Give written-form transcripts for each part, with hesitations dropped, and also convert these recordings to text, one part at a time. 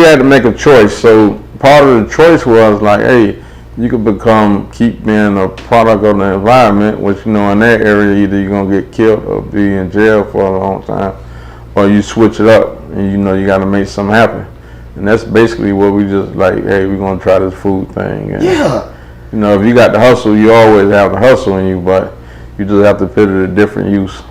had to make a choice. So part of the choice was like, hey, you could keep being a product of the environment, which in that area either you're gonna get killed or be in jail for a long time, or you switch it up and you got to make something happen. And that's basically what we just like. Hey, we're gonna try this food thing. And, yeah. If you got the hustle, you always have the hustle in you, but you just have to put it to different use.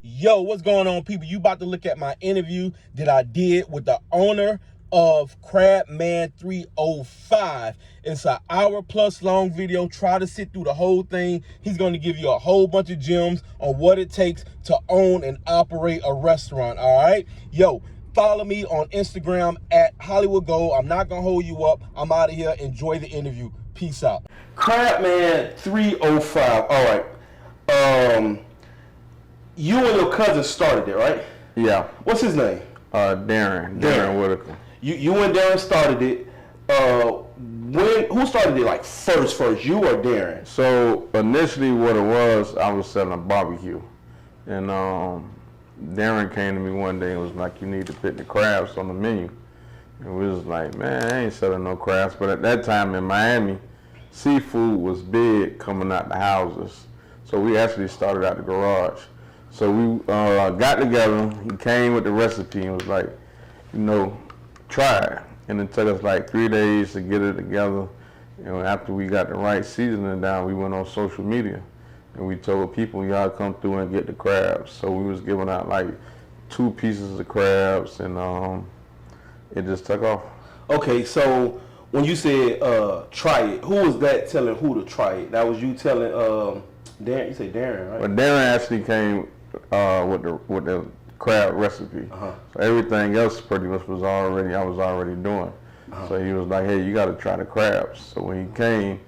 Yo, what's going on, people? You about to look at my interview that I did with the owner of CRABMAN305. It's an hour-plus long video. Try to sit through the whole thing. He's going to give you a whole bunch of gems on what it takes to own and operate a restaurant, all right? Yo, follow me on Instagram at Hollywood Gold. I'm not going to hold you up. I'm out of here. Enjoy the interview. Peace out. CRABMAN305. All right. You and your cousin started it, right? Yeah. What's his name? Darren Whitaker. You and Darren started it. Who started it like first, you or Darren? So initially what it was, I was selling a barbecue. And Darren came to me one day and was like, you need to put the crabs on the menu. And we was like, man, I ain't selling no crabs. But at that time in Miami, seafood was big coming out the houses. So we actually started out the garage. So we got together, he came with the recipe and was like, try it. And it took us like 3 days to get it together. After we got the right seasoning down, we went on social media and we told people, y'all come through and get the crabs. So we was giving out like 2 pieces of crabs and it just took off. Okay, so when you said try it, who was that telling who to try it? That was you telling Darren? You say Darren, right? Well, Darren actually came with the crab recipe. So everything else pretty much I was already doing. So he was like, hey, you got to try the crabs. So when he came,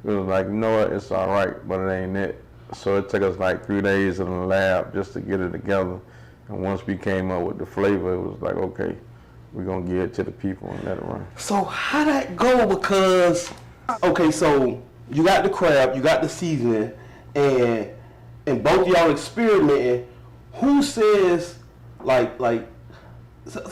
he was like, you know what, it's all right, but it ain't it. So it took us like 3 days in the lab just to get it together. And once we came up with the flavor, it was like, okay, we're going to give it to the people and let it run. So how that go? Because, okay, so you got the crab, you got the seasoning, and both of y'all experimenting. Who says, so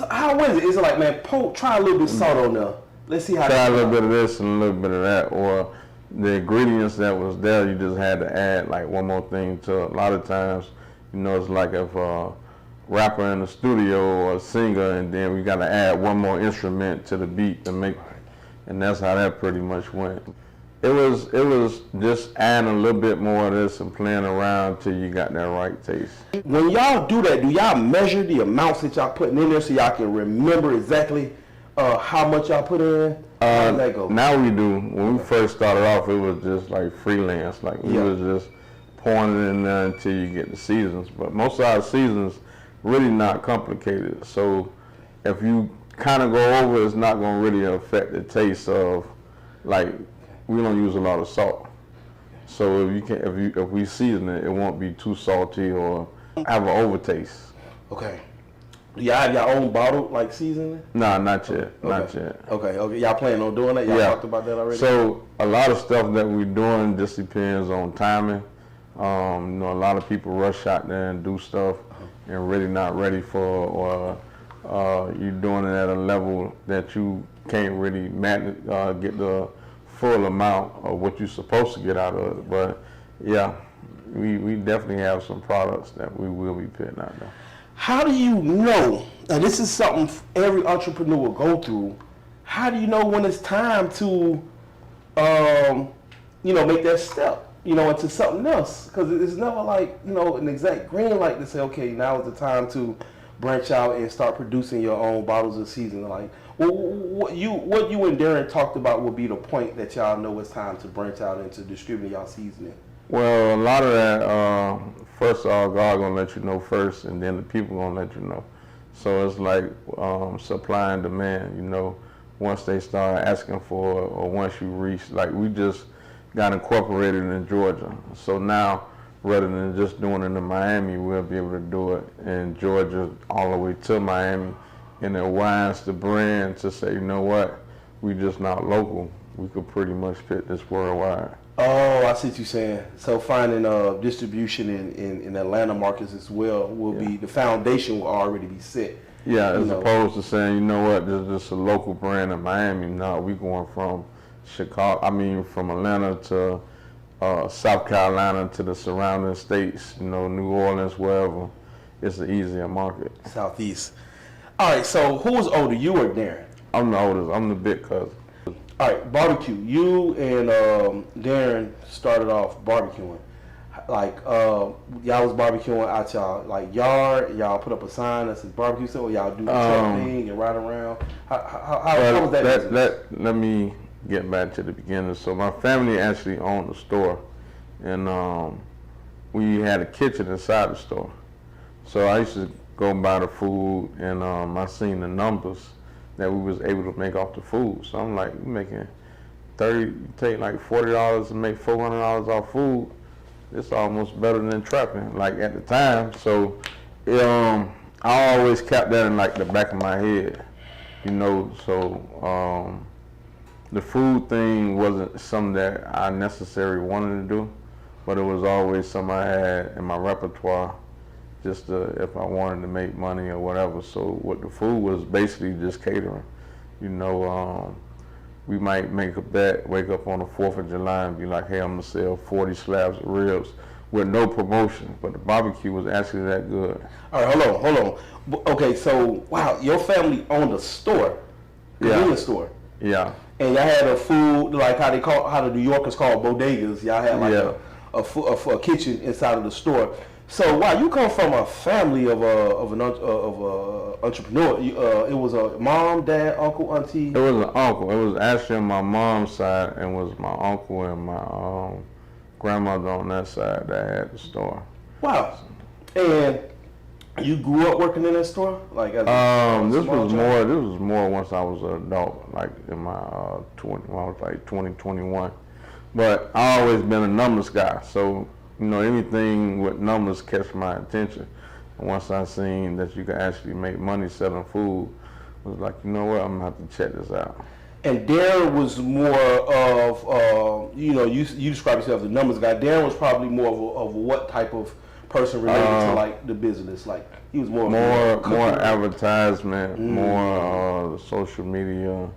how is it? Is it like, man, try a little bit of salt on there. Let's see how try a little bit of this and a little bit of that, or the ingredients that was there, you just had to add like one more thing to it. A lot of times, it's like if a rapper in the studio or a singer, and then we got to add one more instrument to the beat to make, and that's how that pretty much went. It was just adding a little bit more of this and playing around till you got that right taste. When y'all do that, do y'all measure the amounts that y'all putting in there so y'all can remember exactly how much y'all put in? How does that go? Now we do. When we first started off, it was just like freelance. Like we was just pouring it in there until you get the seasons. But most of our seasons really not complicated. So if you kind of go over, it's not going to really affect the taste of, like, we don't use a lot of salt. So if we season it, it won't be too salty or have an overtaste. Okay. Do y'all have your own bottle like seasoning? Nah, not yet. Okay. Not yet. Okay. Y'all planning on doing that? Y'all talked about that already? So a lot of stuff that we're doing just depends on timing. A lot of people rush out there and do stuff and really not ready for, or you're doing it at a level that you can't really get the full amount of what you're supposed to get out of it. But yeah, we definitely have some products that we will be putting out there. How do you know, and this is something every entrepreneur will go through, how do you know when it's time to make that step, into something else? Because it's never like, an exact green light to say, okay, now is the time to branch out and start producing your own bottles of seasoning. Like, what you and Darren talked about would be the point that y'all know it's time to branch out into distributing y'all seasoning. Well, a lot of that, first of all, God gonna let you know first, and then the people gonna let you know. So it's like supply and demand. Once they start asking for it, or once you reach, like we just got incorporated in Georgia. So now, rather than just doing it in Miami, we'll be able to do it in Georgia all the way to Miami. And it winds the brand to say, you know what, we just not local. We could pretty much fit this worldwide. Oh, I see what you're saying. So finding distribution in Atlanta markets as well will be, the foundation will already be set. Yeah, you as know. opposed to saying, you know what, this is just a local brand in Miami. No, we going from from Atlanta to South Carolina to the surrounding states, New Orleans, wherever. It's an easier market. Southeast. All right, so who was older, you or Darren? I'm the oldest. I'm the big cousin. All right, barbecue. You and Darren started off barbecuing. Like, y'all was barbecuing out y'all like yard. Y'all put up a sign that says barbecue, so y'all do the truck thing and ride around. How was that? Let me get back to the beginning. So my family actually owned the store, and we had a kitchen inside the store. So I used to go buy the food, and I seen the numbers that we was able to make off the food. So I'm like, we making take like $40 and make $400 off food. It's almost better than trapping, like at the time. So I always kept that in like the back of my head, So the food thing wasn't something that I necessarily wanted to do, but it was always something I had in my repertoire, just if I wanted to make money or whatever. So what the food was basically just catering. We might make a bet, wake up on the 4th of July and be like, hey, I'm gonna sell 40 slabs of ribs with no promotion, but the barbecue was actually that good. All right, hold on. Okay, so wow, your family owned a store, convenience store. Yeah. And y'all had a food like how the New Yorkers call bodegas. Y'all had like a kitchen inside of the store. So wow, you come from a family of an entrepreneur. It was a mom, dad, uncle, auntie. It was an uncle. It was actually on my mom's side, and was my uncle and my grandmother on that side that had the store. Wow. And you grew up working in that store, like as this was more once I was an adult, like in my when I was like 20, 21. But I always been a numbers guy, so anything with numbers catch my attention. And once I seen that you could actually make money selling food, I was like, you know what, I'm gonna have to check this out. And Darren was more of, you describe yourself as a numbers guy. Darren was probably more of what type of person related to like the business? Like he was more advertisement, more social media.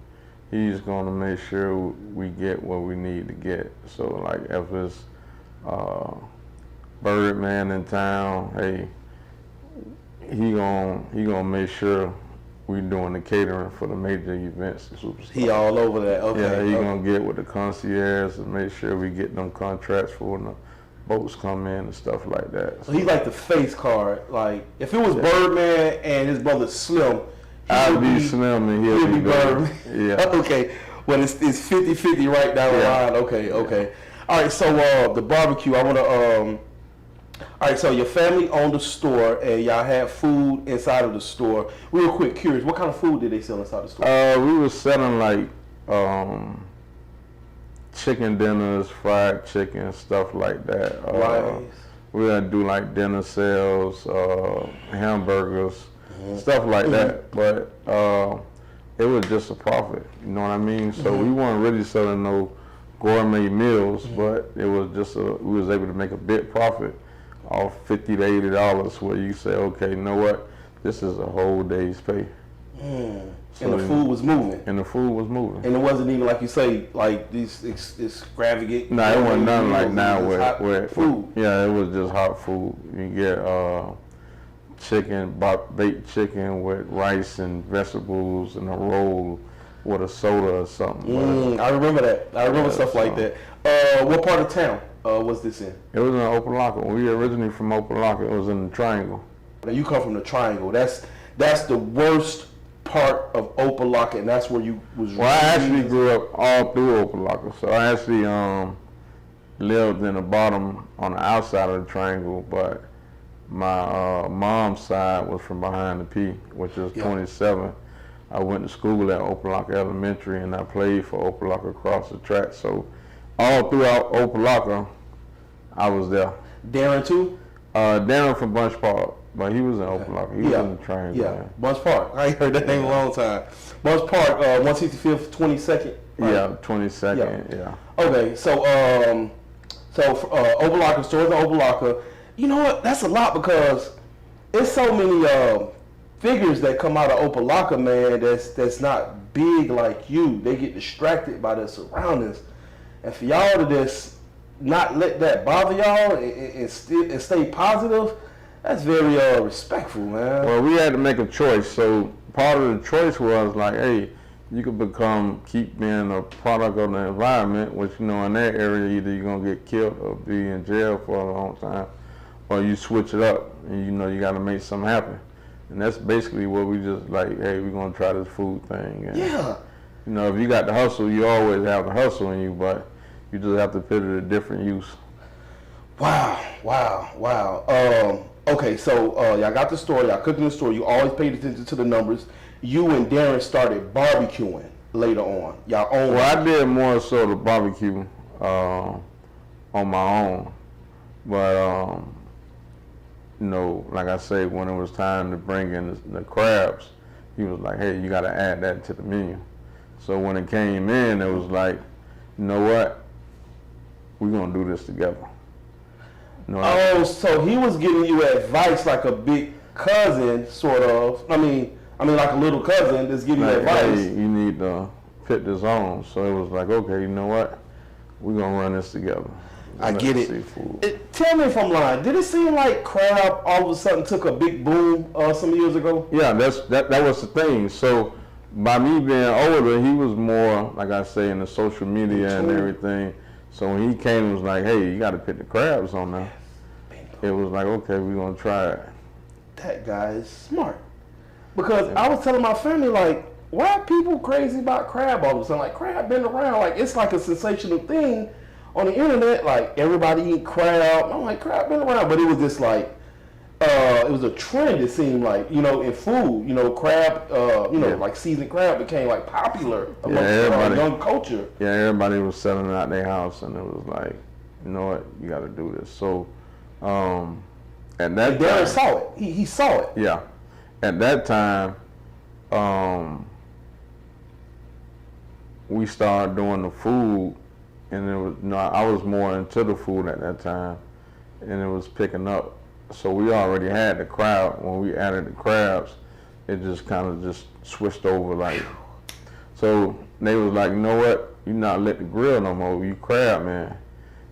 He's gonna make sure we get what we need to get. So like if it's Birdman in town, hey, he gonna make sure we doing the catering for the major events. He all over that. Okay. Yeah, he gonna get with the concierge and make sure we get them contracts for when the boats come in and stuff like that. So he's like the face card. Like if it was Birdman and his brother Slim, I'd be Slim and he'll be Birdman. Yeah. Okay. Well, it's 50-50 right down the line. Okay. All right. So the barbecue. I want to. All right. So your family owned a store and y'all had food inside of the store. Real quick, curious, what kind of food did they sell inside the store? We was selling like chicken dinners, fried chicken, stuff like that. Rice. We would do like dinner sales, hamburgers, stuff like that. But it was just a profit. You know what I mean? So we weren't really selling no gourmet meals, but it was just we was able to make a big profit off $50 to $80, where you say, okay, you know what? This is a whole day's pay. So, and the food was moving. And the food was moving. And it wasn't even like you say, like these extravagant. No, it wasn't nothing like now where food. Yeah, it was just hot food. You get chicken, baked chicken with rice and vegetables and a roll with a soda or something. I remember that. I remember stuff like that. What part of town was this in? It was in Opelika. We originally from Opelika. It was in the Triangle. Now you come from the Triangle. That's the worst part of Opelika, and that's where you was. Well, I actually grew up all through Opelika, so I actually lived in the bottom on the outside of the Triangle, but my mom's side was from behind the P, which is 27. I went to school at Opelika Elementary, and I played for Opelika across the track. So all throughout Opelika, I was there. Darren too? Darren from Bunch Park, but he was in Opelika. He was in the Triangle. Yeah, Bunch Park. I ain't heard that name in a long time. Bunch Park, 165th, 22nd. Right? Yeah, 22nd. Yeah. Okay, so Opelika, stores in Opelika. You know what? That's a lot because it's so many figures that come out of Opalaka, man, that's not big like you. They get distracted by their surroundings, and for y'all to just not let that bother y'all and stay positive, that's very respectful, man. Well, we had to make a choice. So part of the choice was like, hey, you could keep being a product of the environment, which, you know, in that area, either you're going to get killed or be in jail for a long time, or you switch it up and, you know, you got to make something happen. And that's basically what we just like, hey, we're going to try this food thing. And, Yeah. you know, if you got the hustle, you always have the hustle in you, but you just have to put it to different use. Wow. Okay, so y'all got the store, y'all cooking the store, you always paid attention to the numbers. You and Darren started barbecuing later on. Y'all own. Well, I did more so the barbecue on my own, but you know, like I say, when it was time to bring in the crabs, he was like, hey, you got to add that to the menu. So when it came in, it was like, you know what, we're gonna do this together. You know, So he was giving you advice like a big cousin, sort of. I mean like a little cousin that's giving you advice. Hey, you need to put this on. So it was like, okay, you know what, we're gonna run this together. I get it. Seafood. Tell me if I'm lying. Did it seem like crab all of a sudden took a big boom some years ago? Yeah, that was the thing. So by me being older, he was more, like I say, in the social media and everything. So when he came, it was like, hey, you got to put the crabs on there. It was like, okay, we're going to try it. That guy is smart. Because I was telling my family, like, why are people crazy about crab all of a sudden? Like, crab been around. Like, it's like a sensational thing on the internet. Like, everybody eat crab. I'm like, crab been around. But it was just like, it was a trend, it seemed like, you know, in food. You know, crab, like seasoned crab became like popular amongst young culture. Yeah, everybody was selling it out their house, and it was like, you know what, you got to do this. So, at that time, Darren saw it. He saw it. Yeah. At that time, we started doing the food, and it was, you know, I was more into the food at that time, and it was picking up. So we already had the crowd. When we added the crabs, it just kind of just switched over, like. So they was like, you know what, you not lit the grill no more, you crab man.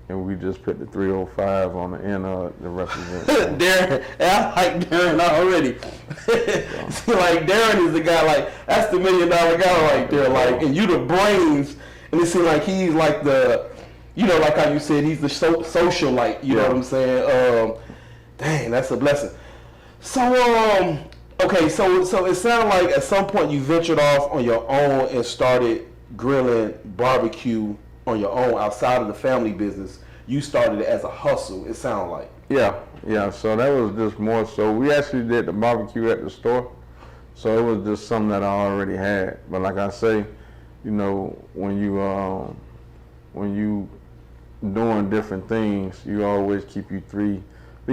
And we just put the 305 on the end of the representative. Darren, I like Darren already. See, like, Darren is the guy, like, that's the $1 million guy right there, like, and you the brains, and it seems like he's like the, you know, like how you said, he's the social, like, you know what I'm saying? Dang, that's a blessing. So, okay, so it sounded like at some point you ventured off on your own and started grilling barbecue on your own outside of the family business. You started it as a hustle, it sounded like. Yeah, so that was just more so. We actually did the barbecue at the store, so it was just something that I already had. But like I say, you know, when you doing different things, you always keep you at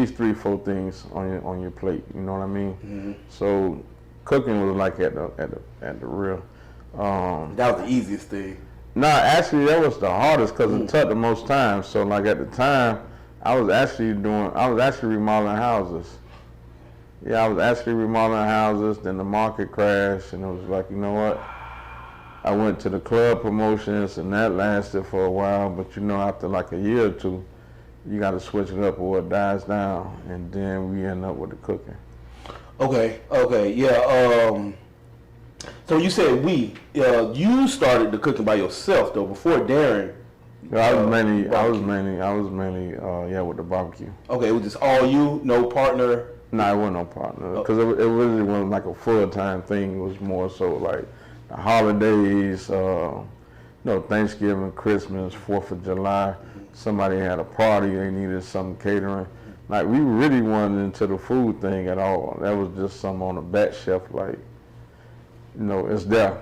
least 3-4 things on your plate. You know what I mean? Mm-hmm. So cooking was like at the real. That was the easiest thing. Nah, actually that was the hardest because it took the most time. So like at the time, I was actually remodeling houses. Yeah, I was actually remodeling houses. Then the market crashed, and it was like, you know what? I went to the club promotions, and that lasted for a while. But you know, after like a year or two, you got to switch it up or it dies down, and then we end up with the cooking. Okay, yeah. So you said you started the cooking by yourself though before Darren. I was mainly with the barbecue. Okay, it was just all you, no partner. No, it wasn't no partner because it really wasn't like a full-time thing. It was more so like the holidays, Thanksgiving, Christmas, 4th of July. Somebody had a party, they needed some catering. Like, we really wasn't into the food thing at all. That was just something on the back shelf, like, it's there.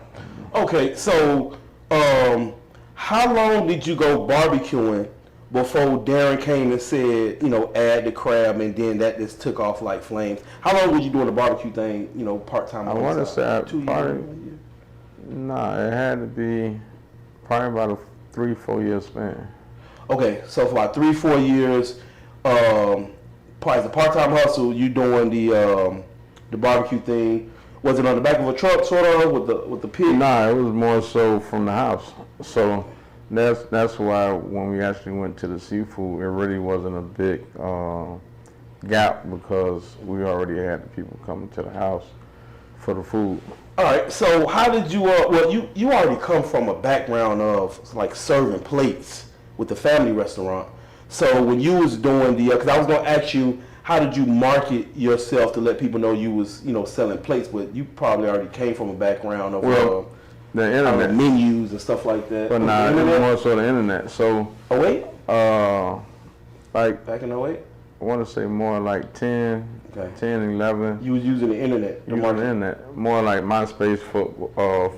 Okay, so how long did you go barbecuing before Darren came and said, add the crab, and then that just took off like flames? How long were you doing the barbecue thing, part-time? I want to say 2 years? Nah, it had to be probably about a 3-4 year span. Okay, so for about 3-4 years, as a part-time hustle, you doing the the barbecue thing? Was it on the back of a truck, sort of, with the pig? Nah, it was more so from the house. So that's why when we actually went to the seafood, it really wasn't a big gap because we already had the people coming to the house for the food. All right. So how did you? Well, you already come from a background of like serving plates with the family restaurant. So when you was doing the, because I was gonna ask you, how did you market yourself to let people know you was, selling plates? But you probably already came from a background of the internet menus and stuff like that. But nah, it was more so the internet. So Oh wait, like back in 08? I want to say more like 10, Okay. 10, 11. You was using the internet. Using the internet. More like MySpace,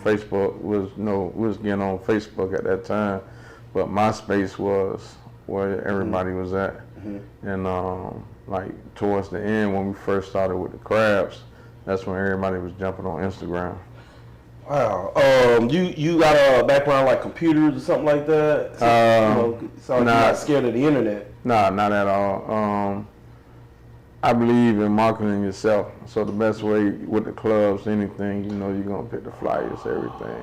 Facebook was, we was getting on Facebook at that time, but MySpace was where everybody was at. Mm-hmm. And like towards the end when we first started with the crabs, that's when everybody was jumping on Instagram. Wow. You got a background like computers or something like that? So you're not scared of the internet. Nah, not at all. I believe in marketing yourself. So the best way with the clubs, anything, you're gonna pick the flyers, everything.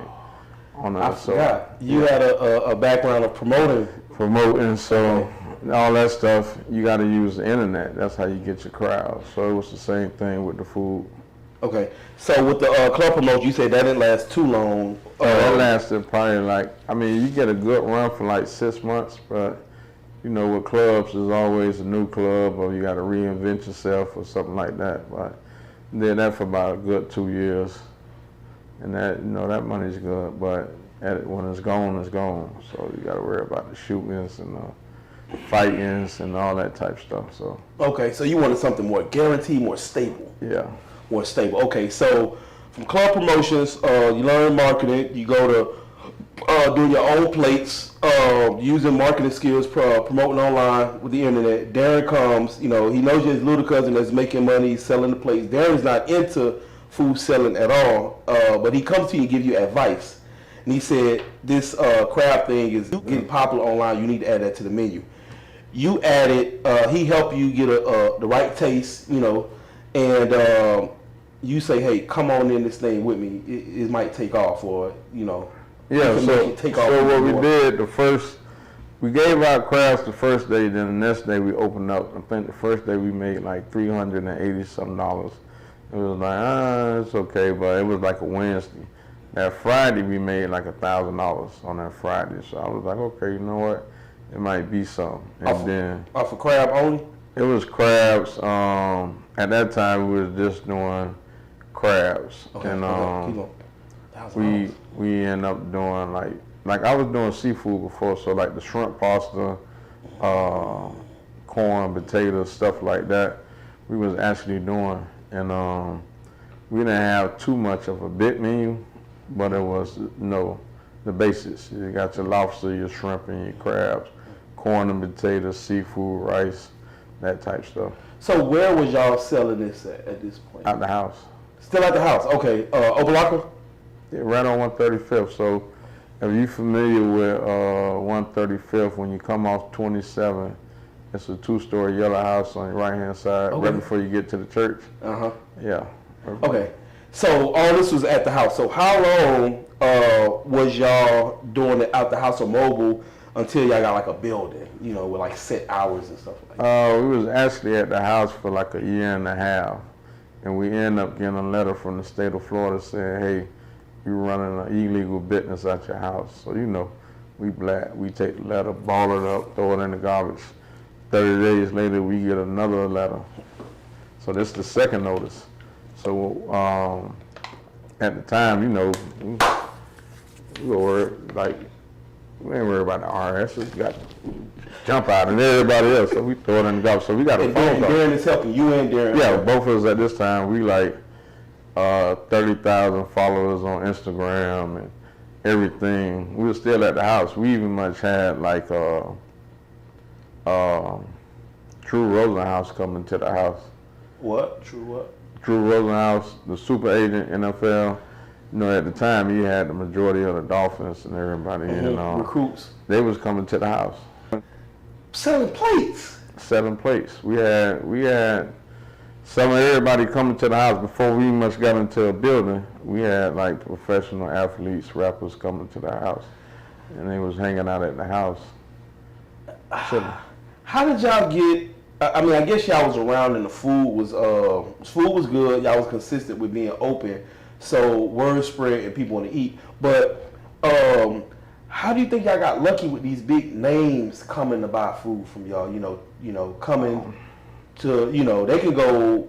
I forgot. You had a background of promoting. So all that stuff, you got to use the internet. That's how you get your crowd. So it was the same thing with the food. Okay. So with the club promotion, you said that didn't last too long. That lasted probably you get a good run for like 6 months, but with clubs, there's always a new club or you got to reinvent yourself or something like that. But did that for about a good 2 years. And that, that money's good, but when it's gone, it's gone. So you got to worry about the shootings and fightings and all that type stuff. So okay, so you wanted something more guaranteed, more stable. Yeah, more stable. Okay, so from club promotions, you learn marketing. You go to doing your own plates, using marketing skills, promoting online with the internet. Darren comes, he knows you're his little cousin that's making money selling the plates. Darren's not into food selling at all, but he comes to you and give you advice. And he said, this crab thing is getting popular online. You need to add that to the menu. You added, he helped you get the right taste, and you say, hey, come on in this thing with me. It might take off, or, Yeah, so what we did, we gave out crabs the first day, then the next day we opened up. I think the first day we made like $380 something. It was like, it's okay, but it was like a Wednesday. That Friday we made like $1,000 on that Friday. So I was like, okay, you know what? It might be something. And then off of crab only? It was crabs. At that time we was just doing crabs. Okay, and we end up doing like I was doing seafood before, so like the shrimp pasta, corn, potatoes, stuff like that, we was actually doing. And we didn't have too much of a big menu, but it was the basics. You got your lobster, your shrimp, and your crabs, corn and potatoes, seafood, rice, that type stuff. So where was y'all selling this at this point? At the house. Still at the house, okay. Opa-locka? Yeah, right on 135th. So if you're familiar with 135th, when you come off 27, it's a 2-story yellow house on your right-hand side, right before you get to the church. Uh-huh. Yeah. Okay. So all this was at the house. So how long was y'all doing it out the house or mobile until y'all got like a building, with like set hours and stuff like that? We was actually at the house for like a year and a half. And we ended up getting a letter from the state of Florida saying, hey, you're running an illegal business at your house. So, we black. We take the letter, ball it up, throw it in the garbage. 30 days later, we get another letter. So this is the second notice. So at the time, we were like, we ain't worried about the RS. We got to jump out and everybody else. So we throw it in the garbage. So we got a phone call. Darren is helping you and Darren. Yeah, both of us at this time, we like 30,000 followers on Instagram and everything. We were still at the house. We even much had like True Rosenhaus coming to the house. What? True what? Drew Rosenhaus, the super agent, NFL. At the time, he had the majority of the Dolphins and everybody. And recruits. They was coming to the house. Selling plates. Selling plates. We had some of everybody coming to the house before we much got into a building. We had like professional athletes, rappers coming to the house, and they was hanging out at the house. chilling. How did y'all get? I mean, I guess y'all was around and the food was good. Y'all was consistent with being open, so word spread and people want to eat. But how do you think y'all got lucky with these big names coming to buy food from y'all? Coming to they can go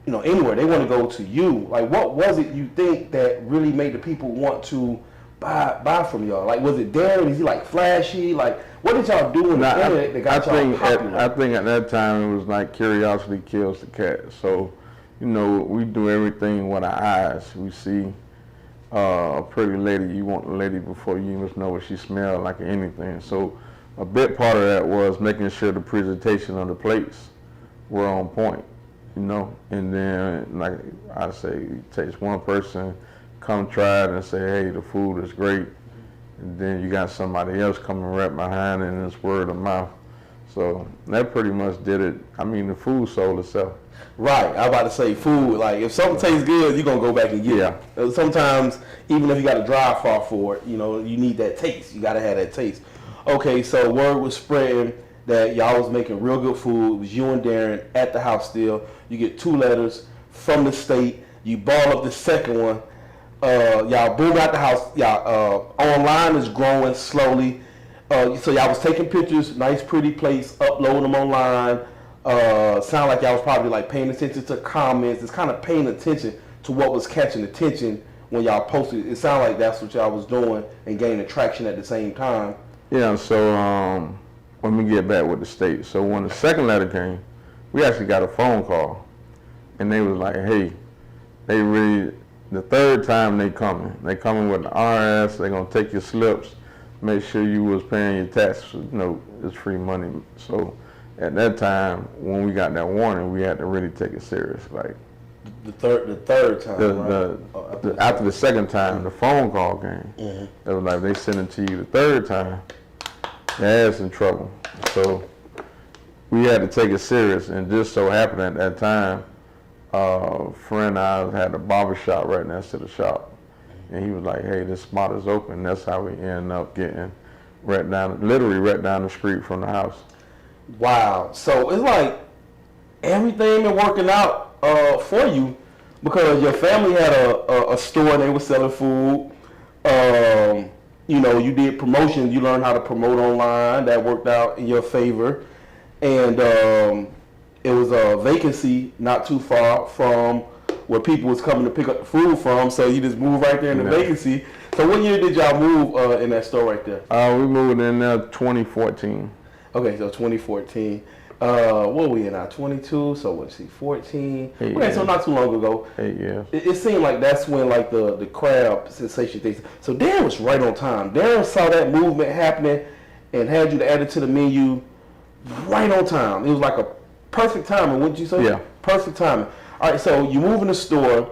anywhere. They want to go to you. Like, what was it you think that really made the people want to buy from y'all? Like, was it Darren? Is he like flashy? Like, what did y'all do in the internet that got y'all popular? I think at that time it was like curiosity kills the cat. So, we do everything with our eyes. We see a pretty lady, you want the lady before you even know what she smells like or anything. So a big part of that was making sure the presentation of the plates were on point, and then like I say, it takes one person, come try it and say, hey, the food is great. And then you got somebody else coming right behind and it's word of mouth. So that pretty much did it. I mean, the food sold itself. Right, I was about to say food. Like, if something tastes good, you're gonna go back and get it. Sometimes, even if you got to drive far for it, you need that taste. You gotta have that taste. Okay, so word was spreading that y'all was making real good food. It was you and Darren at the house still. You get 2 letters from the state. You ball up the second one. Y'all boom out the house. Y'all online is growing slowly. So y'all was taking pictures, nice pretty plates, uploading them online. Sound like y'all was probably like paying attention to comments. It's kind of paying attention to what was catching attention when y'all posted. It sounded like that's what y'all was doing and gaining traction at the same time. Yeah, so let me get back with the state. So when the second letter came, we actually got a phone call, and they was like, hey, the third time they coming with the RS, they gonna take your slips, make sure you was paying your taxes. It's free money. So at that time, when we got that warning, we had to really take it serious. Like the third time, after the second time, the phone call came. Mm-hmm. It was like they sent it to you the third time, your ass in trouble. So we had to take it serious, and just so happened at that time, a friend of ours had a barber shop right next to the shop, and he was like, hey, this spot is open. That's how we ended up getting literally right down the street from the house. Wow. So it's like everything been working out for you, because your family had a store and they were selling food. You did promotion. You learned how to promote online. That worked out in your favor. And it was a vacancy not too far from where people was coming to pick up the food from. So you just moved right there in the vacancy. So what year did y'all move in that store right there? We moved in there 2014. Okay, so 2014. What are we in now? 22. So let's see, 14. Okay, so not too long ago. 8 years. It seemed like that's when like the crab sensation things. So Darren was right on time. Darren saw that movement happening and had you to add it to the menu right on time. It was like a perfect timing. Wouldn't you say? Yeah. Perfect timing. All right, so you move in the store.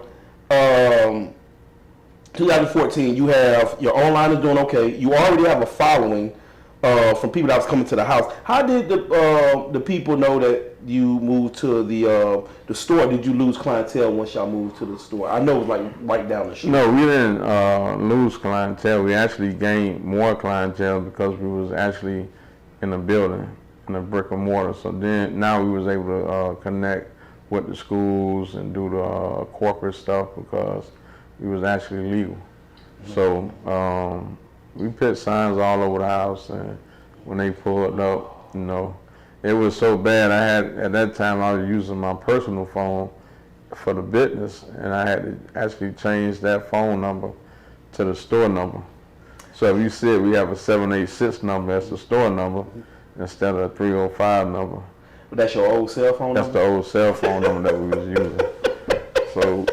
2014. You have your online is doing okay. You already have a following. From people that was coming to the house. How did the people know that you moved to the store? Did you lose clientele once y'all moved to the store? I know it was like right down the street. No, we didn't lose clientele. We actually gained more clientele because we was actually in a building, in a brick and mortar. So then now we was able to connect with the schools and do the corporate stuff because we was actually legal. Mm-hmm. So we put signs all over the house, and when they pulled up, it was so bad. At that time I was using my personal phone for the business, and I had to actually change that phone number to the store number. So if you see it, we have a 786 number, that's the store number, instead of a 305 number. But that's your old cell phone number? That's the old cell phone number that we was using. So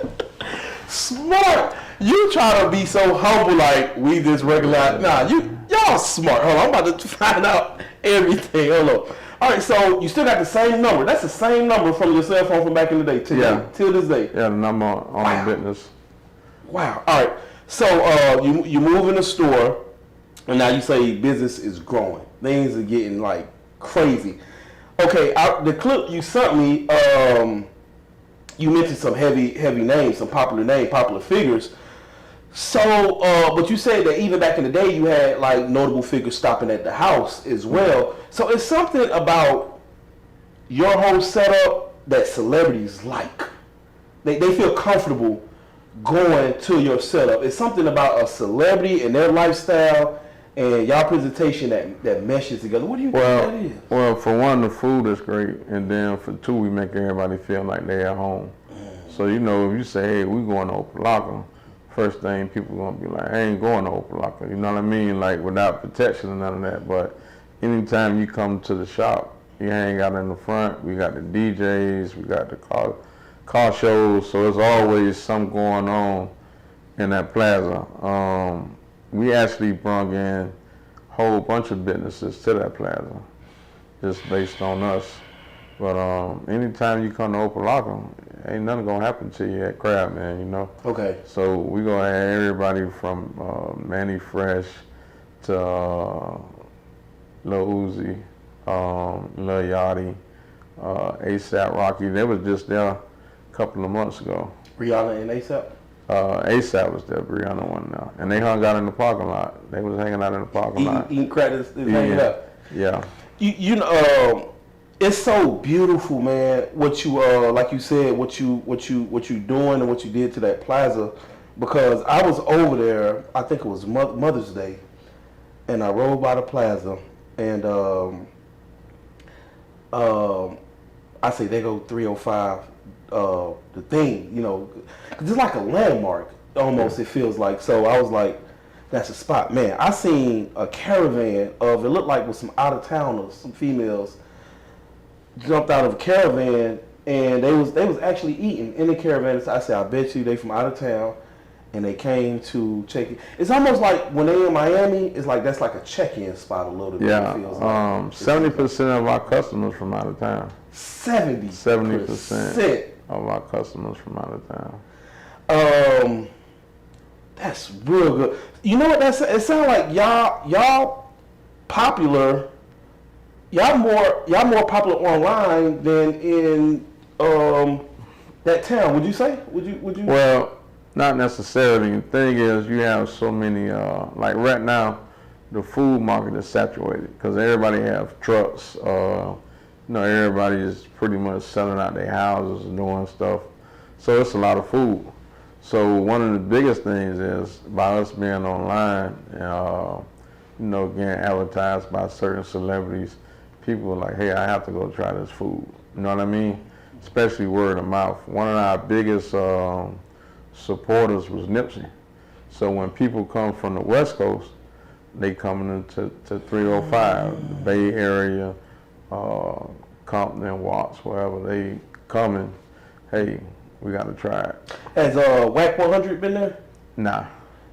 smart! You try to be so humble, like we just regular. Nah, y'all smart. Hold on, I'm about to find out everything. Hold on. All right, so you still got the same number. That's the same number from your cell phone from back in the day, till this day. Yeah, the number on the business. Wow. All right. So you move in the store, and now you say business is growing. Things are getting like crazy. Okay, the clip you sent me. You mentioned some heavy names, some popular figures. So, but you said that even back in the day, you had like notable figures stopping at the house as well. So it's something about your whole setup that celebrities like. They feel comfortable going to your setup. It's something about a celebrity and their lifestyle and y'all presentation that meshes together. What do you think that is? Well, for one, the food is great, and then for two, we make everybody feel like they're at home. So, you know, if you say, hey, we going to Opalaka, first thing people going to be like, I ain't going to Opalaka. You know what I mean? Like, without protection and none of that. But anytime you come to the shop, you hang out in the front. We got the DJs, we got the car shows, so there's always something going on in that plaza. We actually brought in a whole bunch of businesses to that plaza, just based on us. But anytime you come to Opalaka, ain't nothing gonna happen to you at CRABMAN, you know? Okay. So we gonna have everybody from Manny Fresh to Lil Uzi, Lil Yachty, ASAP Rocky. They was just there a couple of months ago. Rihanna and ASAP? ASAP was there, Brianna one now. And they hung out in the parking lot. They was hanging out in the parking lot. Eating credits, hanging up. Yeah. You know, it's so beautiful, man. What you like you said, what you doing and what you did to that plaza, because I was over there. I think it was Mother's Day, and I rode by the plaza, and I say they go 305. The thing, you know, 'cause it's like a landmark almost. It feels like. So I was like, that's a spot, man. I seen a caravan of, it looked like with some out of towners, some females jumped out of a caravan, and they was actually eating in the caravan. So I said, I bet you they from out of town, and they came to check it. It's almost like when they in Miami, it's like that's like a check-in spot a little bit. Yeah. It feels like. 70% of our customers from out of town. 70% of our customers from out of town. That's real good. You know what? It sounds like y'all popular. Y'all more popular online than in that town. Would you say? Would you? Well, not necessarily. The thing is, you have so many. Like right now, the food market is saturated because everybody have trucks. You know, everybody is pretty much selling out their houses and doing stuff. So it's a lot of food. So one of the biggest things is by us being online, you know, getting advertised by certain celebrities, people are like, hey, I have to go try this food. You know what I mean? Especially word of mouth. One of our biggest supporters was Nipsey. So when people come from the West Coast, they coming into 305, the Bay Area, Compton, Watts, wherever they coming, hey, we got to try it. Has Whack 100 been there? Nah.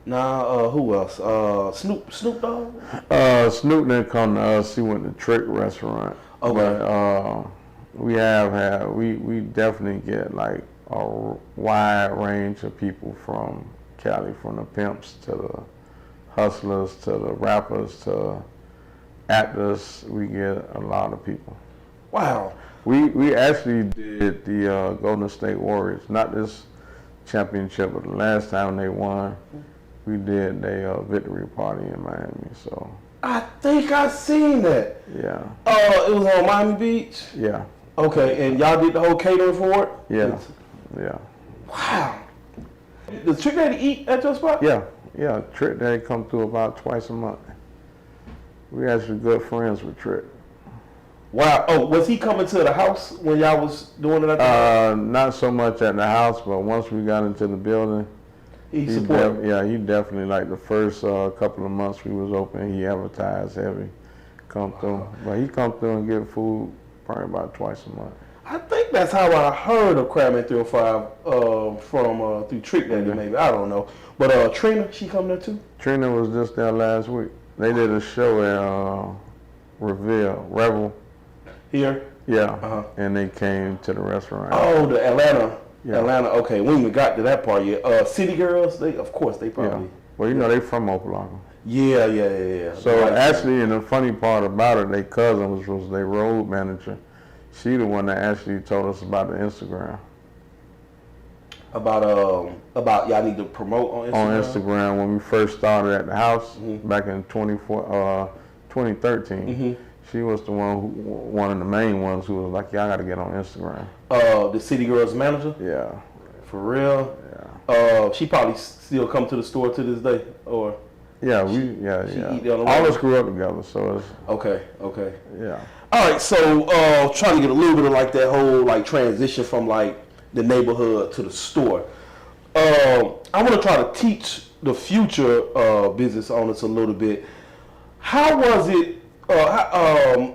Nah, who else? Snoop Dogg? Snoop didn't come to us. He went to Trick Restaurant. Okay. But we we definitely get like a wide range of people from Cali, from the pimps to the hustlers to the rappers to actors. We get a lot of people. Wow. We actually did the Golden State Warriors, not this championship, but the last time they won, we did their victory party in Miami. So I think I seen that. yeah. It was on Miami Beach. Yeah. Okay, and y'all did the whole catering for it? Yeah. Yeah. Wow. Does Trick Daddy eat at your spot? Yeah. Yeah. Trick Daddy come through about twice a month. We actually good friends with Trick. Wow. Oh, was he coming to the house when y'all was doing it at the house? Not so much at the house, but once we got into the building, He supported. he definitely, like the first couple of months we was open, he advertised heavy, come through. But he come through and get food probably about twice a month. I think that's how I heard of CRABMAN305 from through Trick Daddy, maybe. I don't know. But Trina, she come there too? Trina was just there last week. They did a show at Revel. Here? Yeah, and they came to the restaurant. Oh, the Atlanta. Yeah. Atlanta, okay. We even got to that part yet. City Girls, they probably. Yeah. Well, you know, they from Opalaka. Yeah. So actually, and the funny part about it, their cousin was their road manager. She the one that actually told us about the Instagram. About y'all need to promote on Instagram? On Instagram, when we first started at the house back in 2013, she was the one of the main ones who was like, y'all got to get on Instagram. The City Girls manager? Yeah. For real? Yeah. She probably still come to the store to this day, or? Yeah, She eat there on the All way? of us grew up together, so it's, Okay. yeah. All right, so trying to get a little bit of like that whole like transition from like the neighborhood to the store. I want to try to teach the future business owners a little bit. How was it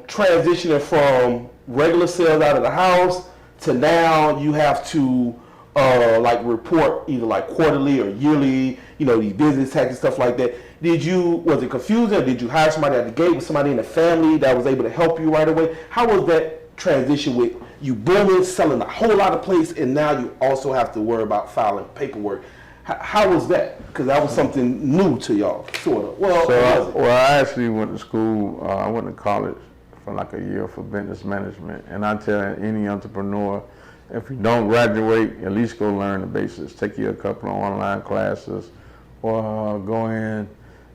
transitioning from regular sales out of the house to now you have to like report either like quarterly or yearly, these business tax and stuff like that. Was it confusing? Or did you hire somebody at the gate? Was somebody in the family that was able to help you right away? How was that transition with you booming, selling a whole lot of plates, and now you also have to worry about filing paperwork? How was that? Because that was something new to y'all, sort of. Well, I actually went to school. I went to college for like a year for business management, and I tell any entrepreneur, if you don't graduate, at least go learn the basics. Take you a couple of online classes, or go in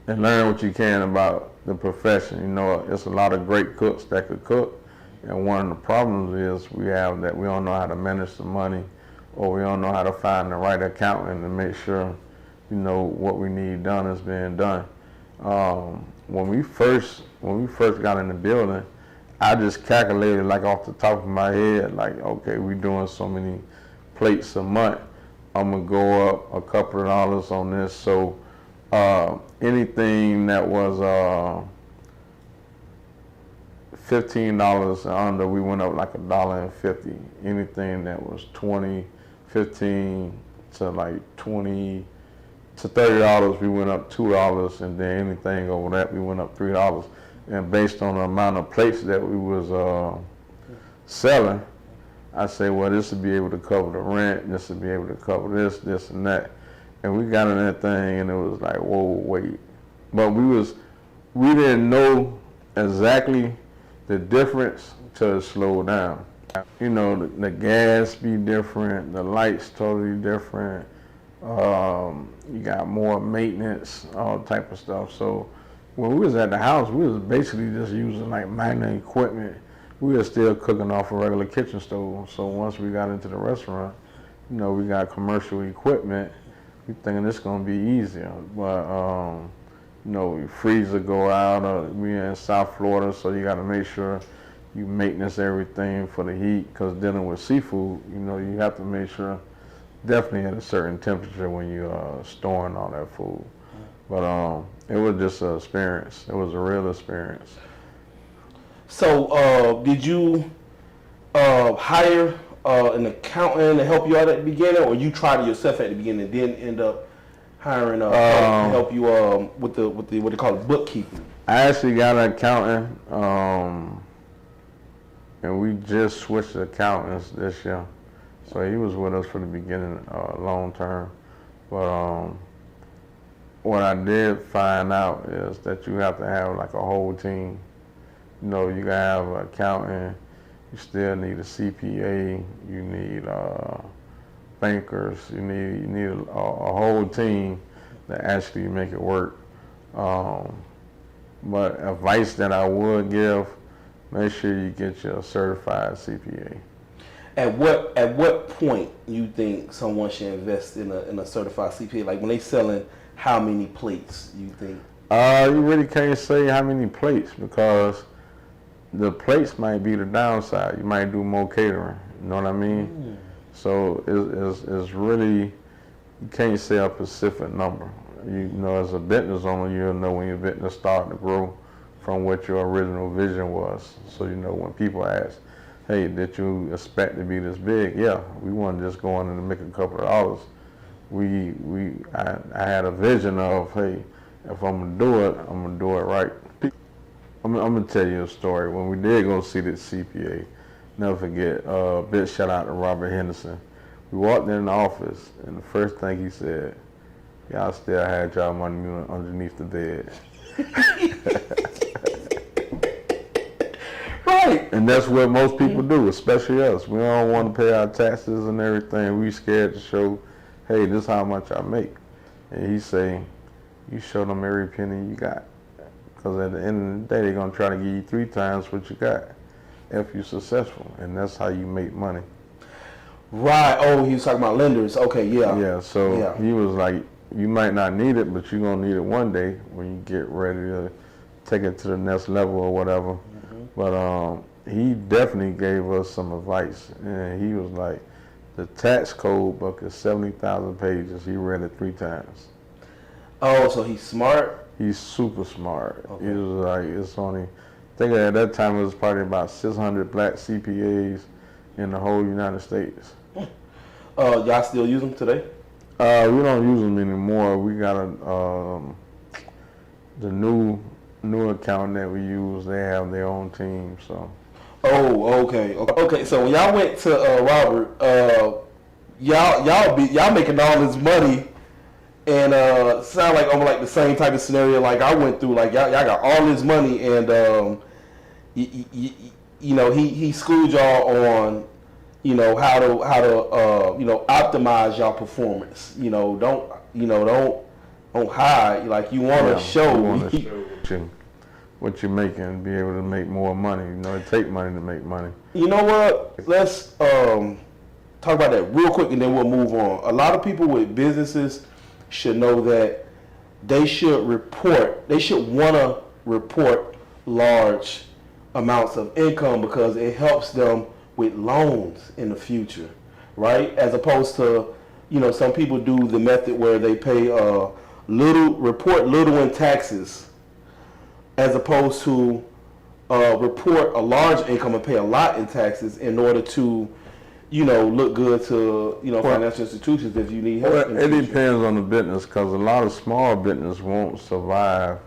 and learn what you can about the profession. It's a lot of great cooks that could cook, and one of the problems is we don't know how to manage the money, or we don't know how to find the right accountant to make sure, what we need done is being done. When we first got in the building, I just calculated like off the top of my head, like, okay, we doing so many plates a month. I'm gonna go up a couple of dollars on this. So anything that was $15 and under, we went up like $1.50. Anything that was $20, $15 to like $20 to $30, we went up $2, and then anything over that, we went up $3. And based on the amount of plates that we was selling, I say, well, this would be able to cover the rent, this would be able to cover this, and that. And we got in that thing, and it was like, whoa, wait. But we didn't know exactly the difference till it slowed down. The gas be different, the lights totally different. You got more maintenance, all type of stuff. So when we was at the house, we was basically just using like minor equipment. We were still cooking off a regular kitchen stove. So once we got into the restaurant, we got commercial equipment. We thinking this gonna be easier, but freezer go out. We in South Florida, so you got to make sure you maintenance everything for the heat. Because dealing with seafood, you have to make sure definitely at a certain temperature when you storing all that food. But it was just an experience. It was a real experience. So did you hire an accountant to help you out at the beginning, or you tried it yourself at the beginning and then end up hiring to help you with the what they call it, bookkeeping? I actually got an accountant, and we just switched accountants this year. So he was with us for the beginning, long term. But what I did find out is that you have to have like a whole team. You gotta have an accountant. You still need a CPA. You need bankers. You need a whole team to actually make it work. But advice that I would give: make sure you get your certified CPA. At what point you think someone should invest in a certified CPA? Like when they selling how many plates you think? You really can't say how many plates, because the plates might be the downside. You might do more catering. You know what I mean? So it's really, you can't say a specific number. As a business owner, you'll know when your business starting to grow from what your original vision was. So when people ask, hey, did you expect to be this big? Yeah, we weren't just going in to make a couple of dollars. I had a vision of, hey, if I'm gonna do it, I'm gonna do it right. I'm gonna tell you a story. When we did go see the CPA, never forget, big shout out to Robert Henderson. We walked in the office, and the first thing he said, y'all still had y'all money underneath the bed. Right. And that's what most people do, especially us. We don't want to pay our taxes and everything. We scared to show hey, this is how much I make. And he say, you show them every penny you got. Because at the end of the day, they're going to try to give you 3 times what you got if you're successful. And that's how you make money. Right. Oh, he was talking about lenders. Okay, yeah. Yeah, so he was like, you might not need it, but you're going to need it one day when you get ready to take it to the next level or whatever. But he definitely gave us some advice. And he was like, the tax code book is 70,000 pages. He read it 3 times. Oh, so he's smart? He's super smart. Okay. He was like, it's only, I think at that time it was probably about 600 black CPAs in the whole United States. Y'all still use them today? We don't use them anymore. We got the new account that we use. They have their own team. So. Oh, okay. Okay. So when y'all went to Robert, y'all making all this money, and sound like almost like the same type of scenario like I went through. Like y'all got all this money, and you know he schooled y'all on, you know, how to optimize y'all performance. Don't hide. Like you want to show. You want to show what you're making, be able to make more money. You know, it take money to make money. You know what? Let's talk about that real quick, and then we'll move on. A lot of people with businesses should know that they should want to report large amounts of income because it helps them with loans in the future, right? As opposed to, you know, some people do the method where they pay report little in taxes, as opposed to report a large income and pay a lot in taxes in order to, you know, look good to, you know, financial institutions if you need help. Well, it depends on the business, because a lot of small business won't survive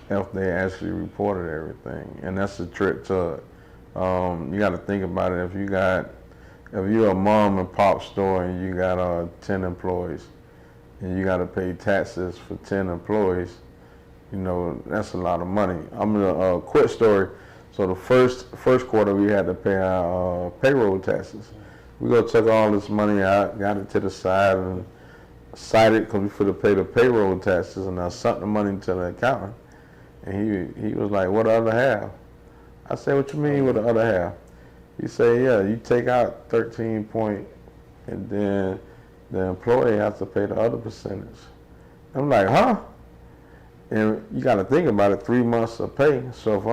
if they actually reported everything, and that's the trick to it. You got to think about it. If you're a mom and pop store and you got 10 employees, and you got to pay taxes for 10 employees, you know, that's a lot of money. I'm gonna quick story. So the first quarter we had to pay our payroll taxes. We took all this money out, got it to the side, and cited because we should have paid the payroll taxes, and I sent the money to the accountant, and he was like, "What the other half?" I said, "What you mean with the other half?" He said, "Yeah, you take out 13 point, and then the employee has to pay the other percentage." I'm like, "Huh?" And you got to think about it, 3 months of pay. So if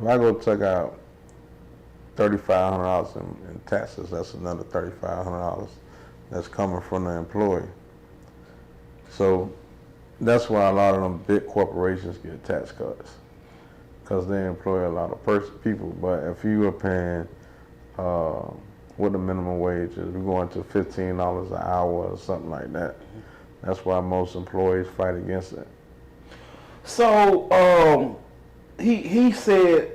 I go take out $3,500 in taxes, that's another $3,500 that's coming from the employee. So that's why a lot of them big corporations get tax cuts, because they employ a lot of people. But if you were paying what the minimum wage is, we're going to $15 an hour or something like that. That's why most employees fight against it. So he said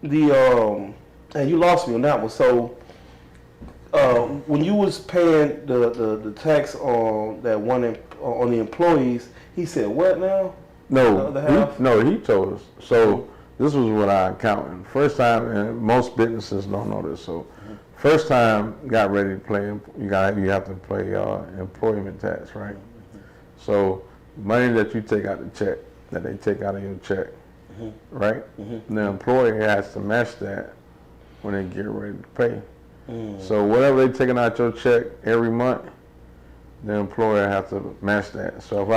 and you lost me on that one. So when you was paying the tax on that one on the employees, he said what now? No, he told us. So this was what our accountant. First time, and most businesses don't know this. So first time got ready to play, you have to pay employment tax, right? So money that you take out the check, that they take out of your check, right? The employer has to match that when they get ready to pay. So whatever they taking out your check every month, the employer has to match that. So if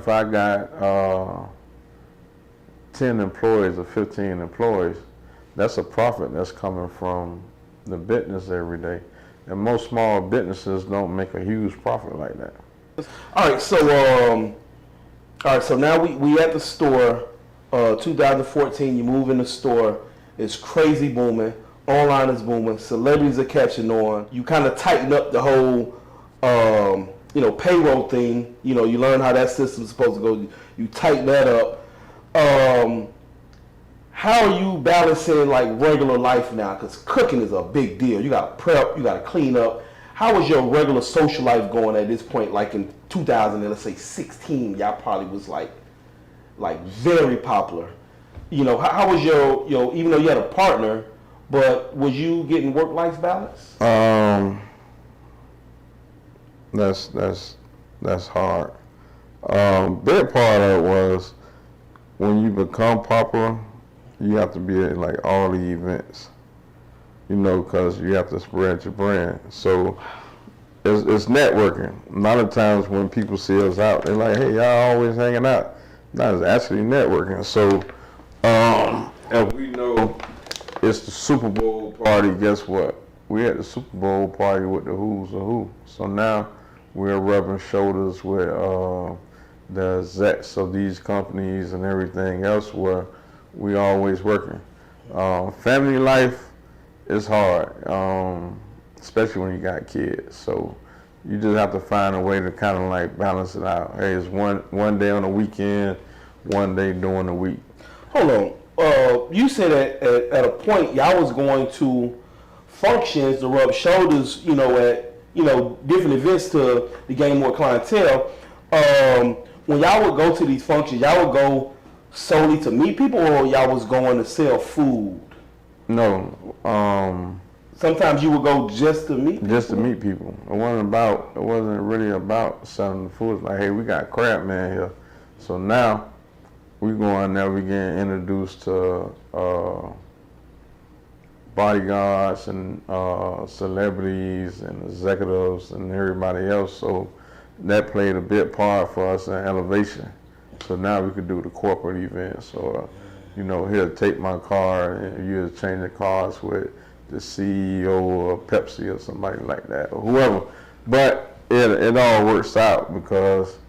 I got 10 employees or 15 employees, that's a profit that's coming from the business every day. And most small businesses don't make a huge profit like that. All right, so now we at the store, 2014, you move in the store, it's crazy booming, online is booming, celebrities are catching on, you kind of tighten up the whole, payroll thing, you learn how that system's supposed to go, you tighten that up. How are you balancing like regular life now? Because cooking is a big deal. You got to prep, you got to clean up. How was your regular social life going at this point? Like in 2016, y'all probably was like very popular. How was your even though you had a partner, but was you getting work-life balance? That's hard. Big part of it was when you become popular, you have to be at like all the events, because you have to spread your brand. So it's networking. A lot of times when people see us out, they're like, "Hey, y'all always hanging out." No, it's actually networking. So if we know it's the Super Bowl party, guess what? We at the Super Bowl party with the who's of who. So now we're rubbing shoulders with the execs of these companies and everything else where we always working. Family life is hard, especially when you got kids. So you just have to find a way to kind of like balance it out. Hey, it's one day on the weekend, one day during the week. Hold on. You said at a point y'all was going to functions to rub shoulders, at different events to gain more clientele. When y'all would go to these functions, y'all would go solely to meet people, or y'all was going to sell food? No. Sometimes you would go just to meet people? Just to meet people. It wasn't really about selling the food. It's like, hey, we got CRABMAN here. So now we going there, we getting introduced to bodyguards and celebrities and executives and everybody else. So that played a big part for us in elevation. So now we could do the corporate events, or here, take my car, and you change the cars with the CEO of Pepsi or somebody like that, or whoever. But it all works out because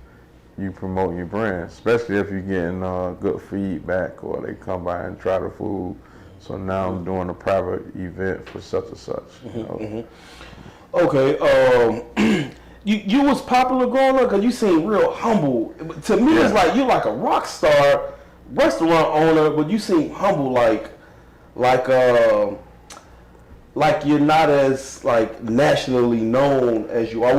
you promote your brand, especially if you're getting good feedback, or they come by and try the food. So now I'm doing a private event for such and such. Okay. You was popular growing up because you seem real humble. To me, it's like you're like a rock star, restaurant owner, but you seem humble, like you're not as like nationally known as you are.